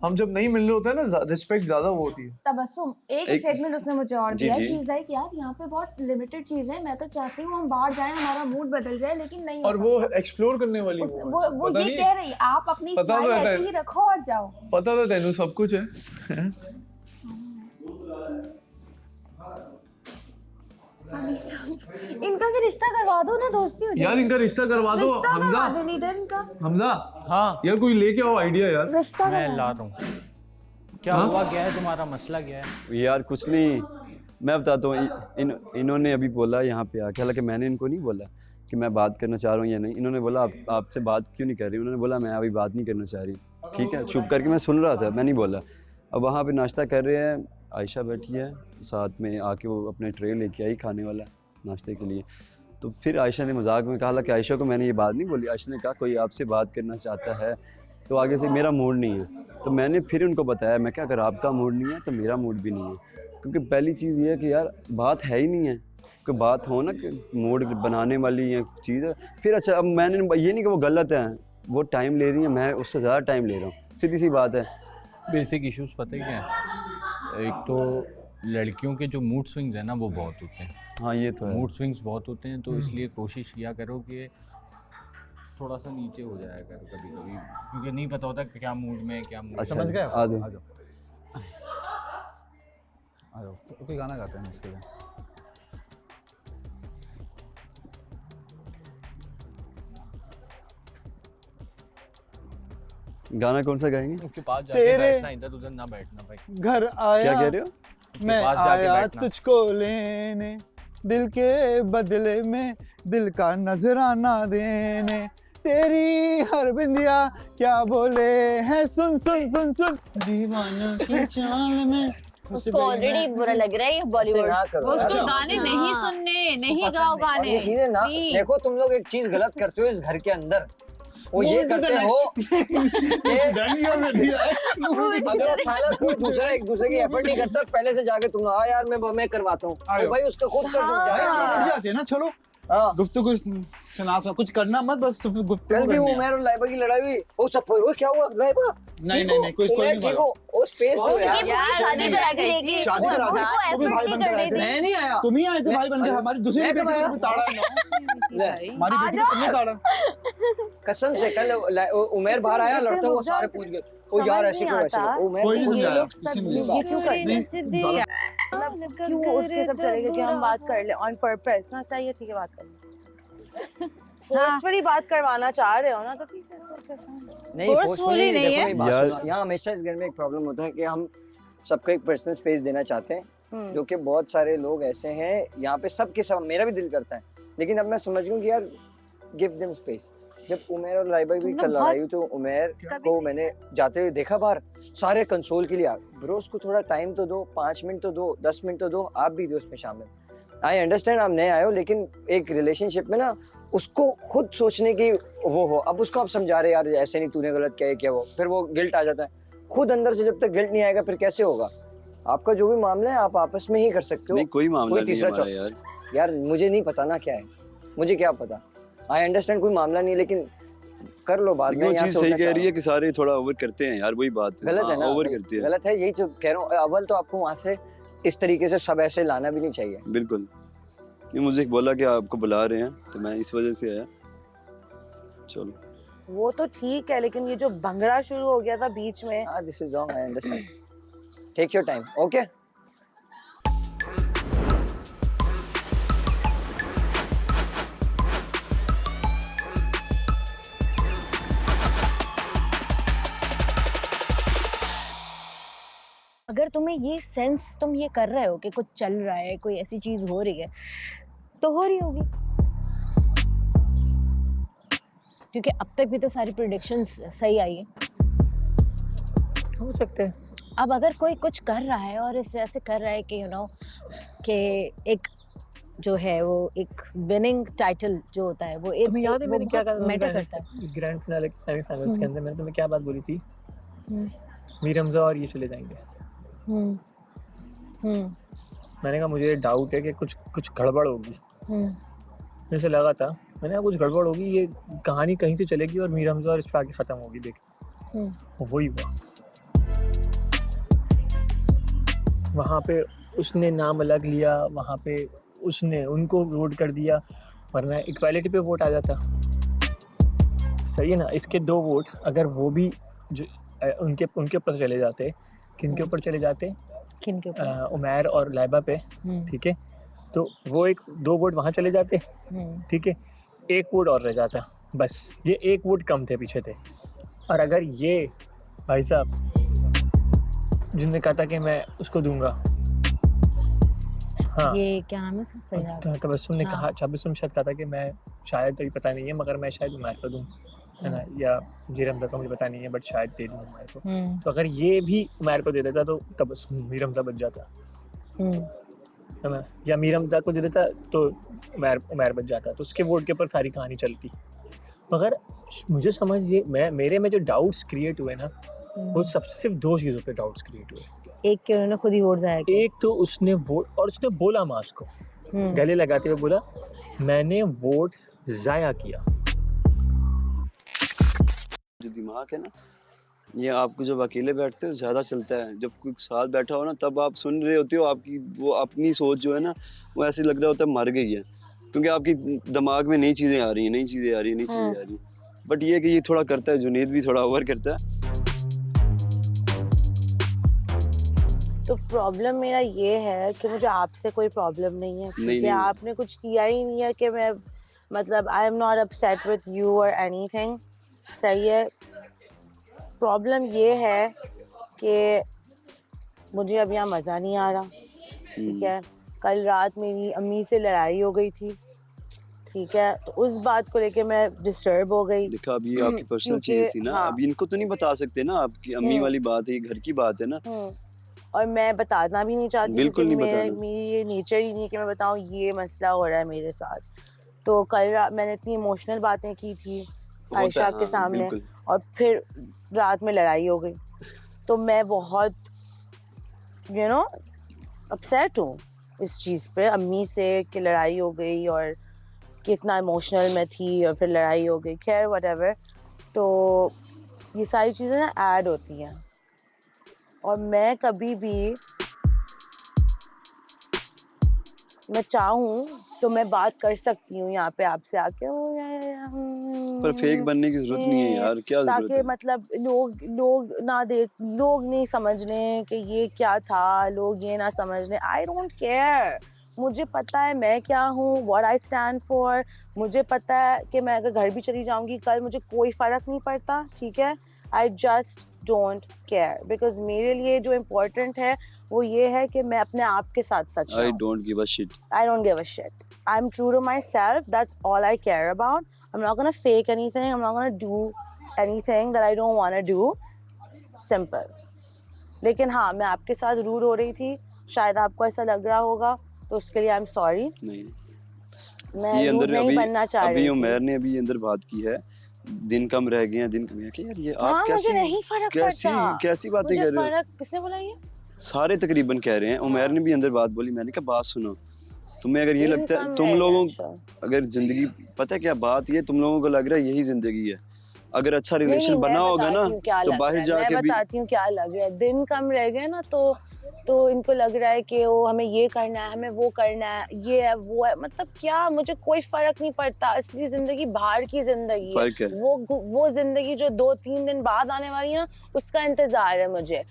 हम जब नहीं मिल रहे होते हैं ना, रिस्पेक्ट ज्यादा वो होती है। तबस्सुम एक स्टेटमेंट उसने मुझे और जी, दिया, जी। शी इज लाइक यार यहाँ पे बहुत लिमिटेड चीज है, मैं तो चाहती हूँ हम बाहर जाएं, हमारा मूड बदल जाए, लेकिन नहीं हो और वो एक्सप्लोर करने वाली सकता। वो है। वो पता ये नहीं- कह रही, आप अपनी पता तो स्माइल है ऐसी ही रखो और जाओ। पता था तेनू सब कुछ है। इनका भी रिश्ता करवा दो ना, दोस्ती हो जाए। यार इनका रिश्ता करवा दो रिश्ता हमजा। करवा दो, लीडर इनका हमजा हाँ यार कोई लेके आओ आइडिया यार। रिश्ता मैं करवा ला दो। रहा हूँ। क्या हाँ? हुआ, क्या है तुम्हारा मसला, क्या है? यार कुछ नहीं, मैं बताता हूँ। इन्होंने अभी बोला यहाँ पे आके, हालांकि मैंने इनको नहीं बोला कि मैं बात करना चाह रहा हूँ या नहीं। इन्होंने बोला आपसे बात क्यों नहीं कर रही, उन्होंने बोला मैं अभी बात नहीं करना चाह रही। ठीक है, चुप करके मैं सुन रहा था, मैं नहीं बोला। अब वहाँ पे नाश्ता कर रहे हैं, आयशा बैठी है साथ में, आके वो अपने ट्रे लेके आई खाने वाला नाश्ते के लिए। तो फिर आयशा ने मजाक में कहा कि आयशा को मैंने ये बात नहीं बोली। आयशा ने कहा कोई आपसे बात करना चाहता है तो आगे से मेरा मूड नहीं है। तो मैंने फिर उनको बताया, मैं क्या अगर आपका मूड नहीं है तो मेरा मूड भी नहीं है, क्योंकि पहली चीज़ ये है कि यार बात है ही नहीं है, कोई बात हो ना कि मूड बनाने वाली है चीज़ है। फिर अच्छा, अब मैंने ये नहीं कि वो गलत है, वो टाइम ले रही है, मैं उससे ज़्यादा टाइम ले रहा हूँ, सीधी सी बात है। बेसिक इश्यूज पता है क्या है, एक तो लड़कियों के जो मूड स्विंग्स हैं ना वो बहुत होते हैं। हाँ ये तो है, मूड स्विंग्स बहुत होते हैं, तो इसलिए कोशिश किया करो कि थोड़ा सा नीचे हो जाया करो कभी कभी, क्योंकि नहीं पता होता क्या मूड में क्या मूड। अच्छा, समझ गए? आ जाओ। आ जाओ, कोई गाना गाते हैं इसके लिए। गाना कौन सा गाएंगे? उसके पास जाके तेरे- बैठना, इधर उधर ना बैठना भाई। घर आया, क्या कह रहे हो? मैं पास जाके आया बैठना। तुझको लेने, दिल के बदले में दिल का नजराना देने, तेरी हर बिंदिया क्या बोले है, सुन सुन सुन सुन दीवाना की चाल में। उसको ऑलरेडी बुरा लग रहा है ये बॉलीवुड। वो उसको गाने नहीं सुनने, नहीं गाओ गाने। ये चीजें ना Please। देखो, तुम लोग एक चीज गलत करते हो इस घर के अंदर, वो ये करते हो अगर साला कोई दूसरा एक दूसरे की एफर्ट नहीं करता, पहले से जाके तुम हाँ यार मैं करवाता हूँ, तो भाई उसका खुद कर दो। बैठ जाते हैं ना, चलो गुफ्तगू सुना कुछ करना मत, बस गुफ्तगू कल भी करनी है। उमर और लाइबा की लड़ाई हुई, वो सब वो क्या हुआ लाइबा? नहीं नहीं नहीं, कोई नहीं ठीक हो, वो स्पेस दो यार। शादी करा के लेके शादी करा दी, वो तुम भी भाई एफर्ट नहीं बनकर करने आए थे। दी। मैं नहीं आया, तुम ही आए थे भाई बनकर, हमारी दूसरी मैं बेटी कब आया? को ताड़ा है हमारी बेटी को तुमने ताड़ा। कसम से कल उमेर बाहर आया, लड़ते वो सारे पूछ गए वो यार ऐसे क्यों ऐसे, उमेर कोई नहीं पूछ समझाया, गया। किसी ने ये क्यों करते हैं? मतलब क्यों उठ के सब चले गए कि हम बात कर ले ऑन पर्पस ना? सही है, ठीक है, बात कर ले। फोर्सफुली बात करवाना चाह रहे हो ना, तो ठीक है। नहीं Forcefully नहीं है। यार, यहाँ हमेशा इस घर में एक प्रॉब्लम होता है कि हम सबको एक पर्सनल स्पेस देना चाहते हैं, जो कि बहुत सारे लोग ऐसे हैं यहाँ पे, सबके सब मेरा भी दिल करता है, लेकिन अब मैं समझ गया कि यार गिव देम स्पेस। जब उमेर और लाइबा भी कल लड़ाई हुई तो उमेर को मैंने जाते हुए देखा बाहर, सारे कंसोल के लिए ब्रो उसको थोड़ा टाइम तो दो, 5 मिनट तो दो, 10 मिनट तो दो, आप भी दो उसमें शामिल। आई अंडरस्टैंड आप नए आए हो, लेकिन एक रिलेशनशिप में ना उसको खुद सोचने की वो हो। अब उसको आप समझा रहे यार ऐसे नहीं, तूने गलत किया वो, फिर वो गिल्ट आ जाता है खुद अंदर से। जब तक गिल्ट नहीं आएगा फिर कैसे होगा? आपका जो भी मामला है आप आपस में ही कर सकते हो। नहीं कोई मामला नहीं तीसरा हमारा यार। यार मुझे नहीं पता ना क्या है, मुझे क्या पता। आई अंडरस्टैंड कोई मामला नहीं, लेकिन कर लो बाद में। वो चीज सही कह रही है कि सारे थोड़ा ओवर करते हैं यार, वही बात है। गलत है ना, ओवर करते हैं, गलत है, यही तो कह रहा हूँ। अव्वल तो आपको वहाँ से इस तरीके से सब ऐसे लाना भी नहीं चाहिए। बिल्कुल, ये मुझे बोला कि आपको बुला रहे हैं तो मैं इस वजह से आया। चलो वो तो ठीक है, लेकिन ये जो भंगड़ा शुरू हो गया था बीच में, this is wrong, I understand. Take your time, okay? अगर तुम्हें ये सेंस, तुम ये कर रहे हो कि कुछ चल रहा है, कोई ऐसी चीज हो रही है, तो हो रही होगी, क्योंकि अब तक भी तो सारी प्रेडिक्शंस सही आई है। हो सकते हैं। अब अगर कोई कुछ कर रहा है और इस वजह से कर रहा है कि कि एक जो है वो एक विनिंग टाइटल जो होता है वो एक, तुम्हें याद है मैंने क्या कहा मैटर करता है। ग्रैंड फिनाले के सेमीफाइनल्स के अंदर मैंने तुम्हें क्या बात बोली थी? मीर हमजा और ये चले जाएंगे। मैंने कहा मुझे डाउट है कि कुछ गड़बड़ होगी। मुझे लगा था, मैंने कहा कुछ गड़बड़ होगी, ये कहानी कहीं से चलेगी और मीर हमजा और इस पे आके खत्म होगी। देख वही हुआ। वहाँ पे उसने नाम अलग लिया, वहाँ पे उसने उनको वोट कर दिया, वरना इक्वालिटी पे वोट आ जाता। सही है ना? इसके 2 वोट अगर वो भी जो उनके ऊपर चले जाते, किनके ऊपर चले जाते? किनके ऊपर? उमैर और लाइबा पे, ठीक है? तो वो 2 वोट वहाँ चले जाते, ठीक है? 1 वोट और रह जाता, बस ये 1 वोट कम थे, पीछे थे। और अगर ये भाई साहब जिनने कहा था कि मैं उसको दूंगा, हाँ ये क्या नाम है? तबस्सुम ने कहा, तबस्सुम शायद कहा था कि मैं शायद, तो पता नहीं है, मगर मैं शायद उमैर को दूँ, है ना? या मीर हमजा को मुझे पता नहीं है, बट शायद दे दूँ उमैर को। तो अगर ये भी उमैर को दे देता तो तबस्सुम मीर हमजा बच जाता, है ना? या मीर हमजा को दे देता तो उमैर बच जाता, तो उसके वोट के ऊपर सारी कहानी चलती। मगर मुझे समझिए, मेरे में जो डाउट्स क्रिएट हुए ना, वो सिर्फ 2 चीज़ों पे डाउट्स क्रिएट हुए। एक कि उन्होंने खुद ही वोट जाया किया। एक तो उसने वोट, और उसने बोला मास को गले लगाते हुए बोला, मैंने वोट जाया किया। जो दिमाग है ना, ये आपको जब अकेले बैठते हो ज़्यादा चलता है। जब कोई साथ बैठा हो ना, तब आप सुन रहे होते हो, आपकी वो अपनी सोच जो है ना, वो ऐसे लग रहा होता है मर गई है, क्योंकि आपकी दिमाग में नई चीज़ें आ रही हैं, नई चीज़ें आ रही हैं। बट ये कि ये थोड़ा करता है, जुनेद भी थोड़ा ओवर करता है। तो प्रॉब्लम मेरा ये है कि मुझे आपसे कोई प्रॉब्लम नहीं है, ठीक है? आपने कुछ किया ही नहीं है कि मैं, मतलब I am not upset with you और एनीथिंग, सही है? प्रॉब्लम ये है कि मुझे अब यहाँ मज़ा नहीं आ रहा, ठीक है? कल रात मेरी अम्मी से लड़ाई हो गई थी, ठीक है? तो उस बात को लेके मैं डिस्टर्ब हो गई। देखा, अब ये आपकी पर्सनल चीज़ थी ना, हाँ। अब इनको तो नहीं बता सकते ना, आपकी अम्मी वाली बात है, ये घर की बात है ना। और मैं बताना भी नहीं चाहती, बिल्कुल नहीं मेरी बताना। ये नेचर ही नहीं है कि मैं बताऊँ ये मसला हो रहा है मेरे साथ। तो कल रात मैंने इतनी इमोशनल बातें की थी आयशा के सामने, और फिर रात में लड़ाई हो गई। तो मैं बहुत अपसेट हूँ इस चीज़ पे, अम्मी से कि लड़ाई हो गई और कितना इमोशनल मैं थी और फिर लड़ाई हो गई। खैर व्हाटएवर, तो ये सारी चीज़ें ना ऐड होती हैं, और मैं कभी भी, मैं चाहूँ तो मैं बात कर सकती हूँ यहाँ पे आपसे आके, पर फेक बनने की जरूरत नहीं है यार, क्या जरूरत ताकि है? मतलब लोग ना देख, लोग नहीं समझ लें कि ये क्या था, लोग ये ना समझ लें। आई डोंट केयर, मुझे पता है मैं क्या हूँ, व्हाट आई स्टैंड फॉर। मुझे पता है कि मैं अगर घर भी चली जाऊँगी कल, मुझे कोई फ़र्क नहीं पड़ता, ठीक है? I just don't care because मेरे लिए जो important है वो ये है कि मैं अपने आप के साथ सच I रहूं. don't give a shit. I don't give a shit. I'm true to myself. That's all I care about. I'm not gonna fake anything. I'm not gonna do anything that I don't want to do. Simple. लेकिन हाँ, मैं आपके साथ rude हो रही थी. शायद आपको ऐसा लग रहा होगा, तो उसके लिए I'm sorry. नहीं. मैं ये रूड अंदर नहीं बनना चाह रही अभी थी. उमर ने अभी अंदर बात की है. दिन कम रह गए हैं, दिन कम है कि यार ये आप हाँ, मुझे नहीं फर्क पड़ता. कैसी बातें मुझे कर रहे हो? फर्क किसने बोला ये? सारे तकरीबन कह रहे हैं. उमर ने भी अंदर बात बोली. मैंने कहा बात सुनो. तुम्हें अगर ये दिन लगता है कम तुम रह लोगों गया, अगर जिंदगी पता है क्या बात ये तुम लोगों को लग रहा है यही जिंदगी है. अगर अच्छा रिलेशन नहीं, बना मैं होगा ना बताती हूँ क्या तो लग बाहर रहा है. जाके मैं भी बताती हूँ क्या लग रहा है. दिन कम रह गए ना तो इनको लग रहा है कि वो हमें ये करना है, हमें वो करना है, ये है वो है. मतलब क्या, मुझे कोई फर्क नहीं पड़ता. असली जिंदगी बाहर की जिंदगी फर्क है. है. वो जिंदगी जो 2-3 दिन बाद आने वाली है उसका इंतजार है मुझे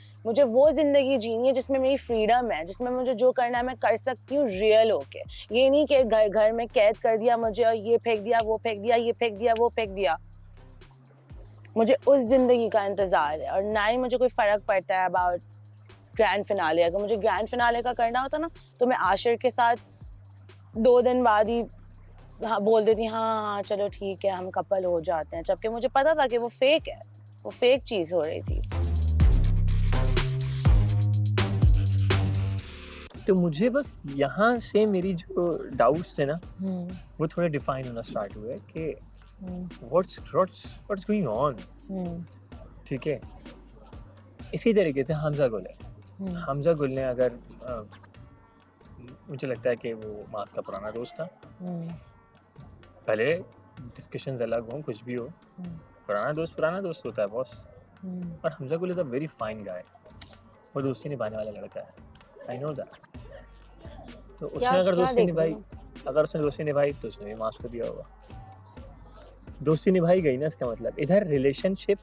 वो जिंदगी जीनी है जिसमें मेरी फ्रीडम है, जिसमें मुझे जो करना है मैं कर सकती हूँ रियल होके. ये नहीं कि घर में कैद कर दिया मुझे और ये फेंक दिया, वो फेंक दिया, ये फेंक दिया, वो फेंक दिया. मुझे उस जिंदगी का इंतजार है और ना ही मुझे कोई फर्क पड़ता है अबाउट ग्रैंड फिनाले. अगर मुझे ग्रैंड फिनाले का करना होता ना तो मैं आशिर के साथ 2 दिन बाद ही हाँ बोल देती हाँ चलो ठीक है हम कपल हो जाते हैं, जबकि मुझे पता था कि वो फेक है, वो फेक चीज हो रही थी. तो मुझे बस यहाँ से मेरी जो डाउट्स थे ना वो थोड़े डिफाइन होना स्टार्ट हुए कि व्हाट्स गोइंग ऑन. ठीक है. इसी तरीके से हमजा गुल ने अगर मुझे लगता है कि वो मास का पुराना दोस्त था. भले डिस्कशंस अलग हों, कुछ भी हो, पुराना दोस्त होता है बॉस. और हमजा गुल इज़ अ वेरी फाइन गाय. वो दोस्ती निभाने वाला लड़का है. I know that. तो उसने अगर दोस्ती निभाई तो उसने भी मास को दिया होगा. दोस्ती निभाई गई ना, इसका मतलब इधर रिलेशनशिप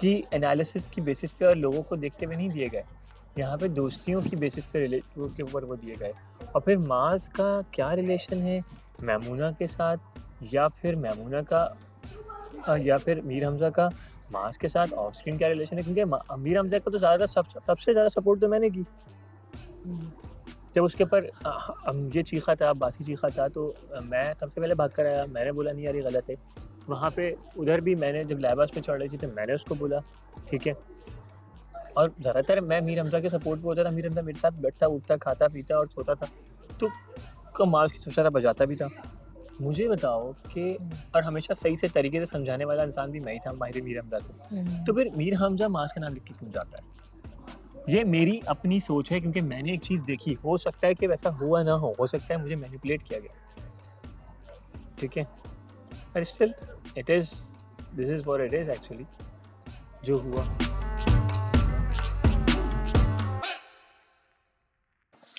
की एनालिसिस की बेसिस पे और लोगों को देखते हुए नहीं दिए गए. यहाँ पे दोस्तियों की बेसिस पे के ऊपर वो दिए गए. और फिर मास का क्या रिलेशन है मैमूना के साथ, या फिर मैमूना का या फिर मीर हमजा का मास के साथ ऑफ स्क्रीन क्या रिलेशन है? क्योंकि मीर हमजा का तो सबसे ज़्यादा सपोर्ट तो मैंने की. जब उसके ऊपर ये चीखा था, बासी चीखा था, तो मैं सबसे पहले भाग कर आया. मैंने बोला नहीं यार ये गलत है. वहाँ पे उधर भी मैंने जब लाइबास पे चढ़ रही थी तो मैंने उसको बोला ठीक है. और ज़्यादातर मैं मीर हमजा के सपोर्ट पे होता था. मीर हमजा मेरे साथ बैठता उठता खाता पीता और सोता था, तो कमाल की सबसे ज़्यादा बजाता भी था. मुझे बताओ कि और हमेशा सही से तरीके से समझाने वाला इंसान भी मैं ही था, माहिर मीर हमजा को. तो फिर मीर हमजा मास का नाम लिख के क्यों जाता है? ये मेरी अपनी सोच है, क्योंकि मैंने एक चीज़ देखी. हो सकता है कि वैसा हुआ ना हो सकता है मुझे मैनिपुलेट किया गया. ठीक है. पर still this is what it is actually जो हुआ.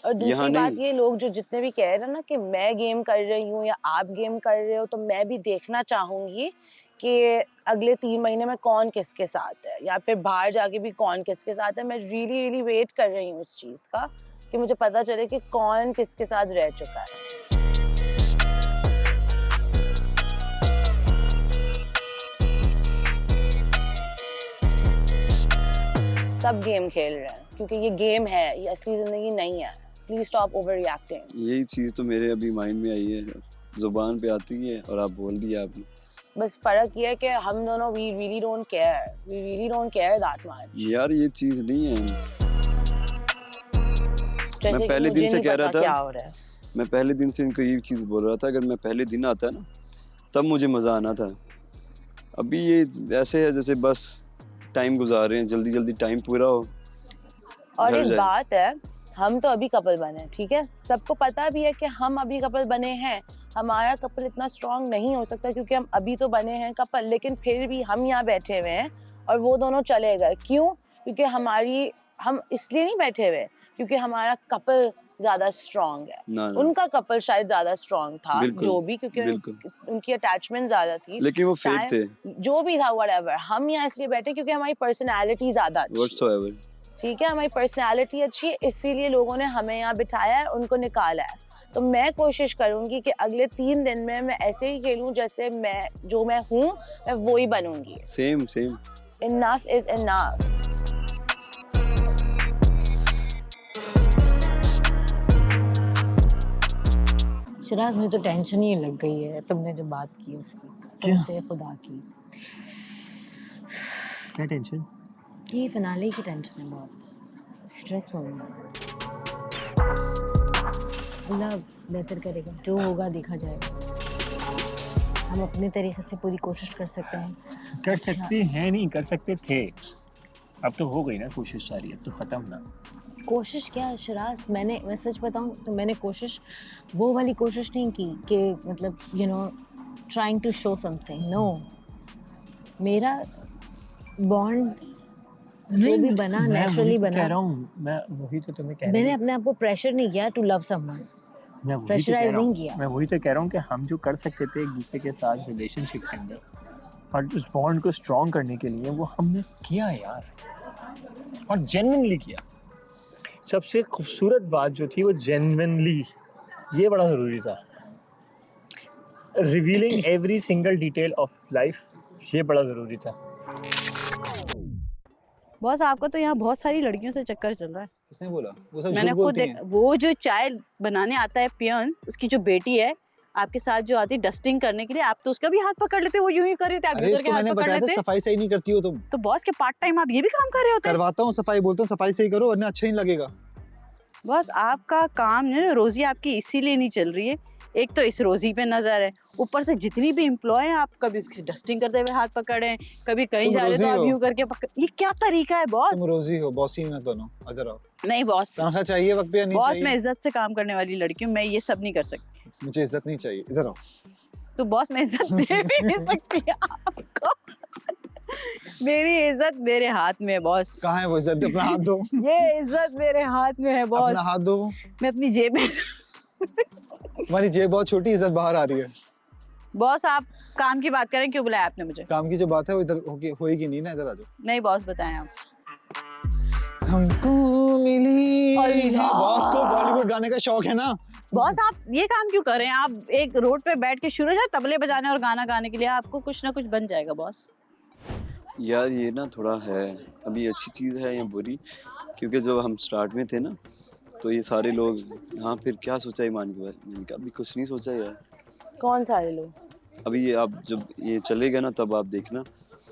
और दूसरी बात ये लोग जो जितने भी कह रहे हैं ना कि मैं गेम कर रही हूँ या आप गेम कर रहे हो, तो मैं भी देखना चाहूंगी कि अगले 3 महीने में कौन किसके साथ है या फिर बाहर जाके भी कौन किसके साथ है. मैं रियली वेट कर रही हूँ उस चीज़ का कि मुझे पता चले कि कौन किसके साथ रह चुका है. सब गेम खेल रहे हैं क्योंकि ये गेम है, ये असली जिंदगी नहीं है. Please stop over reacting. यही चीज़ तो मेरे अभी माइंड में आई है, जुबान पे आती है और आप बोल दिया आपने. बस फर्क ये है कि हम दोनों we really don't care that much. यार ये चीज़ नहीं है. मैं पहले दिन से कह रहा था, क्या हो रहा है. मैं पहले दिन से इनको यही चीज़ बोल रहा था, अगर मैं पहले दिन आता ना तब मुझे मज़ा आना था. अभी ये ऐसे है जैसे बस टाइम गुजार रहे हैं, जल्दी जल्दी टाइम पूरा हो. और एक बात है, हम तो अभी कपल बने, ठीक है. सबको पता भी है कि हम अभी कपल बने हैं. हमारा कपल इतना स्ट्रांग नहीं हो सकता क्योंकि हम अभी तो बने हैं कपल, लेकिन फिर भी हम यहाँ बैठे हुए हैं और वो दोनों चले गए. क्यों? क्योंकि हम इसलिए नहीं बैठे हुए क्योंकि हमारा कपल ज्यादा स्ट्रांग है. ना. उनका कपल शायद ज्यादा स्ट्रांग था, जो भी, क्योंकि उनकी अटैचमेंट ज्यादा थी, लेकिन वो फेक थे. जो भी था व्हाटएवर. हम यहाँ इसलिए बैठे क्योंकि हमारी पर्सनैलिटी ज्यादा अच्छी, ठीक है. हमारी पर्सनैलिटी अच्छी है, इसीलिए लोगों ने हमें यहाँ बिठाया है, उनको निकाला है. तो मैं कोशिश करूंगी कि अगले 3 दिन में मैं ऐसे ही खेलूं जैसे मैं हूँ, मैं वो ही बनूंगी. Same enough is enough. शराज में तो टेंशन ही लग गई है तुमने जो बात की उसकी कसम से खुदा की। क्या टेंशन? ये फिनाले की टेंशन है, बहुत स्ट्रेस में हूँ। अल्लाह बेहतर करेगा, जो होगा देखा जाएगा। हम अपने तरीके से पूरी कोशिश कर सकते हैं। कर सकते हैं नहीं, कर सकते थे। अब तो हो गई ना कोशिश सारी, अब तो खत्म ना। कोशिश क्या शराज, मैं सच बताऊं तो मैंने कोशिश वो वाली कोशिश नहीं की कि मतलब you know trying to show something. No, मेरा बॉन्ड जो भी बना नेचुरली बना। कह रहा हूँ मैं, वही तो तुम्हें कह रहा हूँ। मैंने अपने आप को प्रेशर नहीं किया टू लव समवन, प्रेशराइज नहीं किया। मैं वही तो कह रहा हूँ कि हम जो कर सकते थे एक दूसरे के साथ रिलेशनशिप के अंदर और उस बॉन्ड को स्ट्रॉन्ग करने के लिए, वो हमने किया यार, और जेन्युइनली किया। सबसे खूबसूरत बात जो थी वो जेन्युइनली, ये बड़ा ज़रूरी था। Revealing every single detail of life, ये बड़ा ज़रूरी था। बॉस आपका तो यहाँ बहुत सारी लड़कियों से चक्कर चल रहा है। किसने बोला? वो सब मैंने झूठ खुद बोलती हैं। वो जो चाय बनाने आता है पियन, उसकी जो बेटी है आपके साथ जो आती है डस्टिंग करने के लिए, आप तो उसका भी हाथ पकड़ लेते, वो यूं ही कर रहे थे, आप अरे इसको मैंने बताया था सफाई सही नहीं करती हो तुम। तो बॉस के पार्ट टाइम आप ये भी काम कर रहे होते हैं? करवाता हूँ सफाई, बोलता हूँ सफाई सही करो वरना अच्छा नहीं लगेगा। बॉस आपका काम है, रोजी आपकी इसीलिए नहीं चल रही है, एक तो इस रोजी पे नजर है, ऊपर से जितनी भी एम्प्लॉय हैं आप कभी उसकी डस्टिंग करते हुए हाथ पकड़े, कभी कहीं जा रहे तो आप यूं करके ये क्या तरीका है बॉस? तुम रोजी हो, बॉसी मत बनो। इधर आओ। नहीं बॉस, तनख्वाह चाहिए वक्त पे या नहीं बॉस चाहिए? मैं इज्जत से काम करने वाली लड़की हूँ, मैं ये सब नहीं कर सकती। मुझे इज्जत नहीं चाहिए, इधर आओ। तो बॉस मैं इज्जत दे भी नहीं सकती आपको। मेरी इज्जत मेरे हाथ में है बॉस। कहाँ है वो इज्जत? अपना हाथ दो। ये इज्जत मेरे हाथ में है बॉस। अपना हाथ दो। मैं अपनी जेब में। तुम्हारी जेब बहुत छोटी, इज्जत बाहर आ रही है। बॉस आप काम की बात करें, क्यों बुलाया आपने मुझे? काम की जो बात है वो इधर होएगी नहीं ना, इधर आ जाओ। नहीं बॉस बताएं आप। हमको मिली है। बॉस को बॉलीवुड गाने का शौक है ना। बॉस आप ये काम क्यों कर रहे हैं? आप एक रोड पे बैठ के शुरू हो जाए तबले बजाने और गाना गाने के लिए, आपको कुछ ना कुछ बन जाएगा बॉस। यार ये ना थोड़ा है, अभी अच्छी चीज़ है या बुरी, क्योंकि जब हम स्टार्ट में थे ना तो ये सारे लोग यहाँ फिर क्या सोचा ईमान के बारे में, मैंने कहा अभी कुछ नहीं सोचा यार। कौन सारे लोग? अभी ये आप जब ये चलेगा ना तब आप देखना,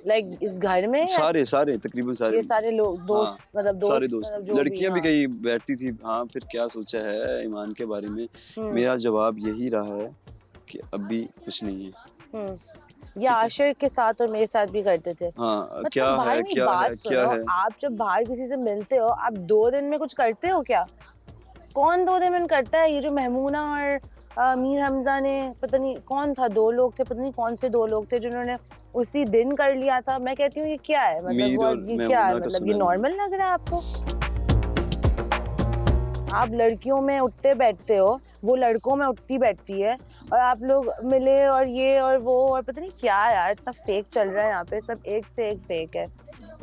लाइक इस घर में सारे तकरीबन सारे ये सारे लोग दोस्त, हाँ, मतलब दोस्त, सारे दोस्त, मतलब लड़कियां भी कहीं बैठती थी। हाँ फिर क्या सोचा है ईमान के बारे में? मेरा जवाब यही रहा है कि अभी कुछ नहीं है। ये आशिर के साथ और मेरे साथ भी करते थे। हाँ मतलब क्या है क्या है? आप जब बाहर किसी से मिलते हो, आप 2 दिन में कुछ करते हो क्या? कौन 2 दिन में करता है? ये जो महमूना और मीर हमजा ने, पता नहीं कौन था, 2 लोग थे, पता नहीं कौन से 2 लोग थे जिन्होंने उसी दिन कर लिया था। मैं कहती हूँ ये क्या है, मतलब ये क्या है, मतलब ये नॉर्मल लग रहा है आपको? आप लड़कियों में उठते बैठते हो, वो लड़कों में उठती बैठती है, और आप लोग मिले और ये और वो और पता नहीं क्या यार, इतना फेक चल रहा है यहाँ पे, सब एक से एक फेक है।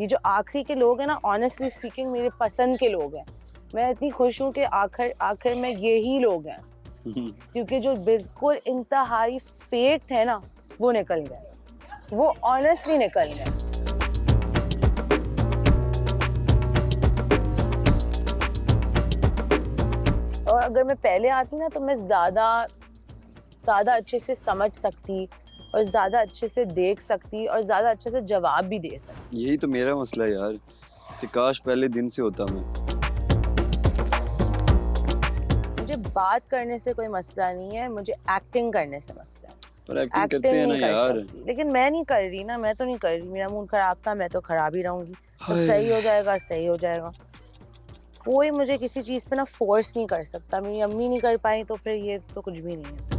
ये जो आखिरी के लोग हैं ना, ऑनेस्टली स्पीकिंग मेरे पसंद के लोग हैं। मैं इतनी खुश हूँ कि आखिर में यही लोग हैं, क्योंकि जो बिल्कुल इंतहाई फेक थे ना वो निकल गए, वो ऑनेस्टली निकल गए। और अगर मैं पहले आती ना तो मैं ज़्यादा अच्छे से समझ सकती और ज़्यादा अच्छे से देख सकती और ज़्यादा अच्छे से जवाब भी दे सकती। यही तो मेरा मसला है यार, कि काश पहले दिन से होता मैं। मुझे बात करने से कोई मसला नहीं है, मुझे एक्टिंग करने से मसला है। पर एक्टिंग करते हैं ना यार। लेकिन मैं नहीं कर रही ना, मैं तो नहीं कर रही। मेरा मूड खराब था, मैं तो खराब ही रहूंगी। तो सही हो जाएगा, सही हो जाएगा। कोई मुझे किसी चीज़ पे ना फोर्स नहीं कर सकता। मेरी अम्मी नहीं कर पाई तो फिर ये तो कुछ भी नहीं है।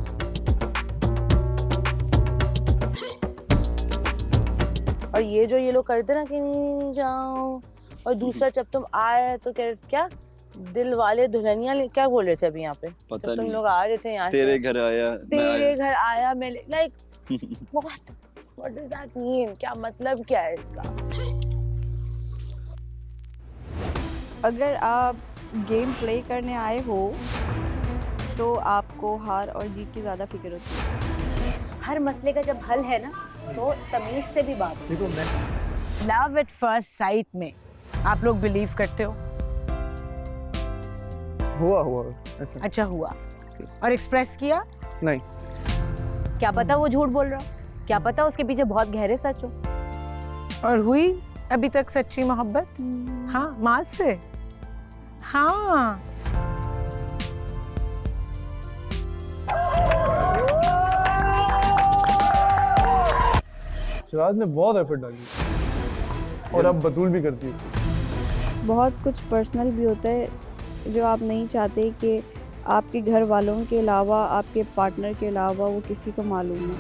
और ये जो ये लोग करते ना कि नहीं जाओ, और दूसरा जब तुम आए तो क्या दिल वाले दुल्हनिया क्या बोल रहे थे अभी यहाँ पे? पता जब तुम नहीं। लोग आ रहे थे यहाँ से, तेरे घर आया मैं like what does that mean? क्या मतलब क्या है इसका? अगर आप गेम प्ले करने आए हो तो आपको हार और जीत की ज़्यादा फिक्र होती है। हर मसले का जब हल है ना तो तमीज से भी बात। देखो लव एट फर्स्ट साइट में आप लोग बिलीव करते हो? हुआ ऐसा। अच्छा हुआ। और एक्सप्रेस किया? नहीं। क्या पता वो झूठ बोल रहा हो, क्या पता उसके पीछे बहुत गहरे सच हो। और हुई अभी तक सच्ची मोहब्बत? हाँ, माज से। हाँ, शिराज ने बहुत एफर्ट डाली और अब बतूल भी करती है। बहुत कुछ पर्सनल भी होता है जो आप नहीं चाहते कि आपके घर वालों के अलावा, आपके पार्टनर के अलावा वो किसी को मालूम हो।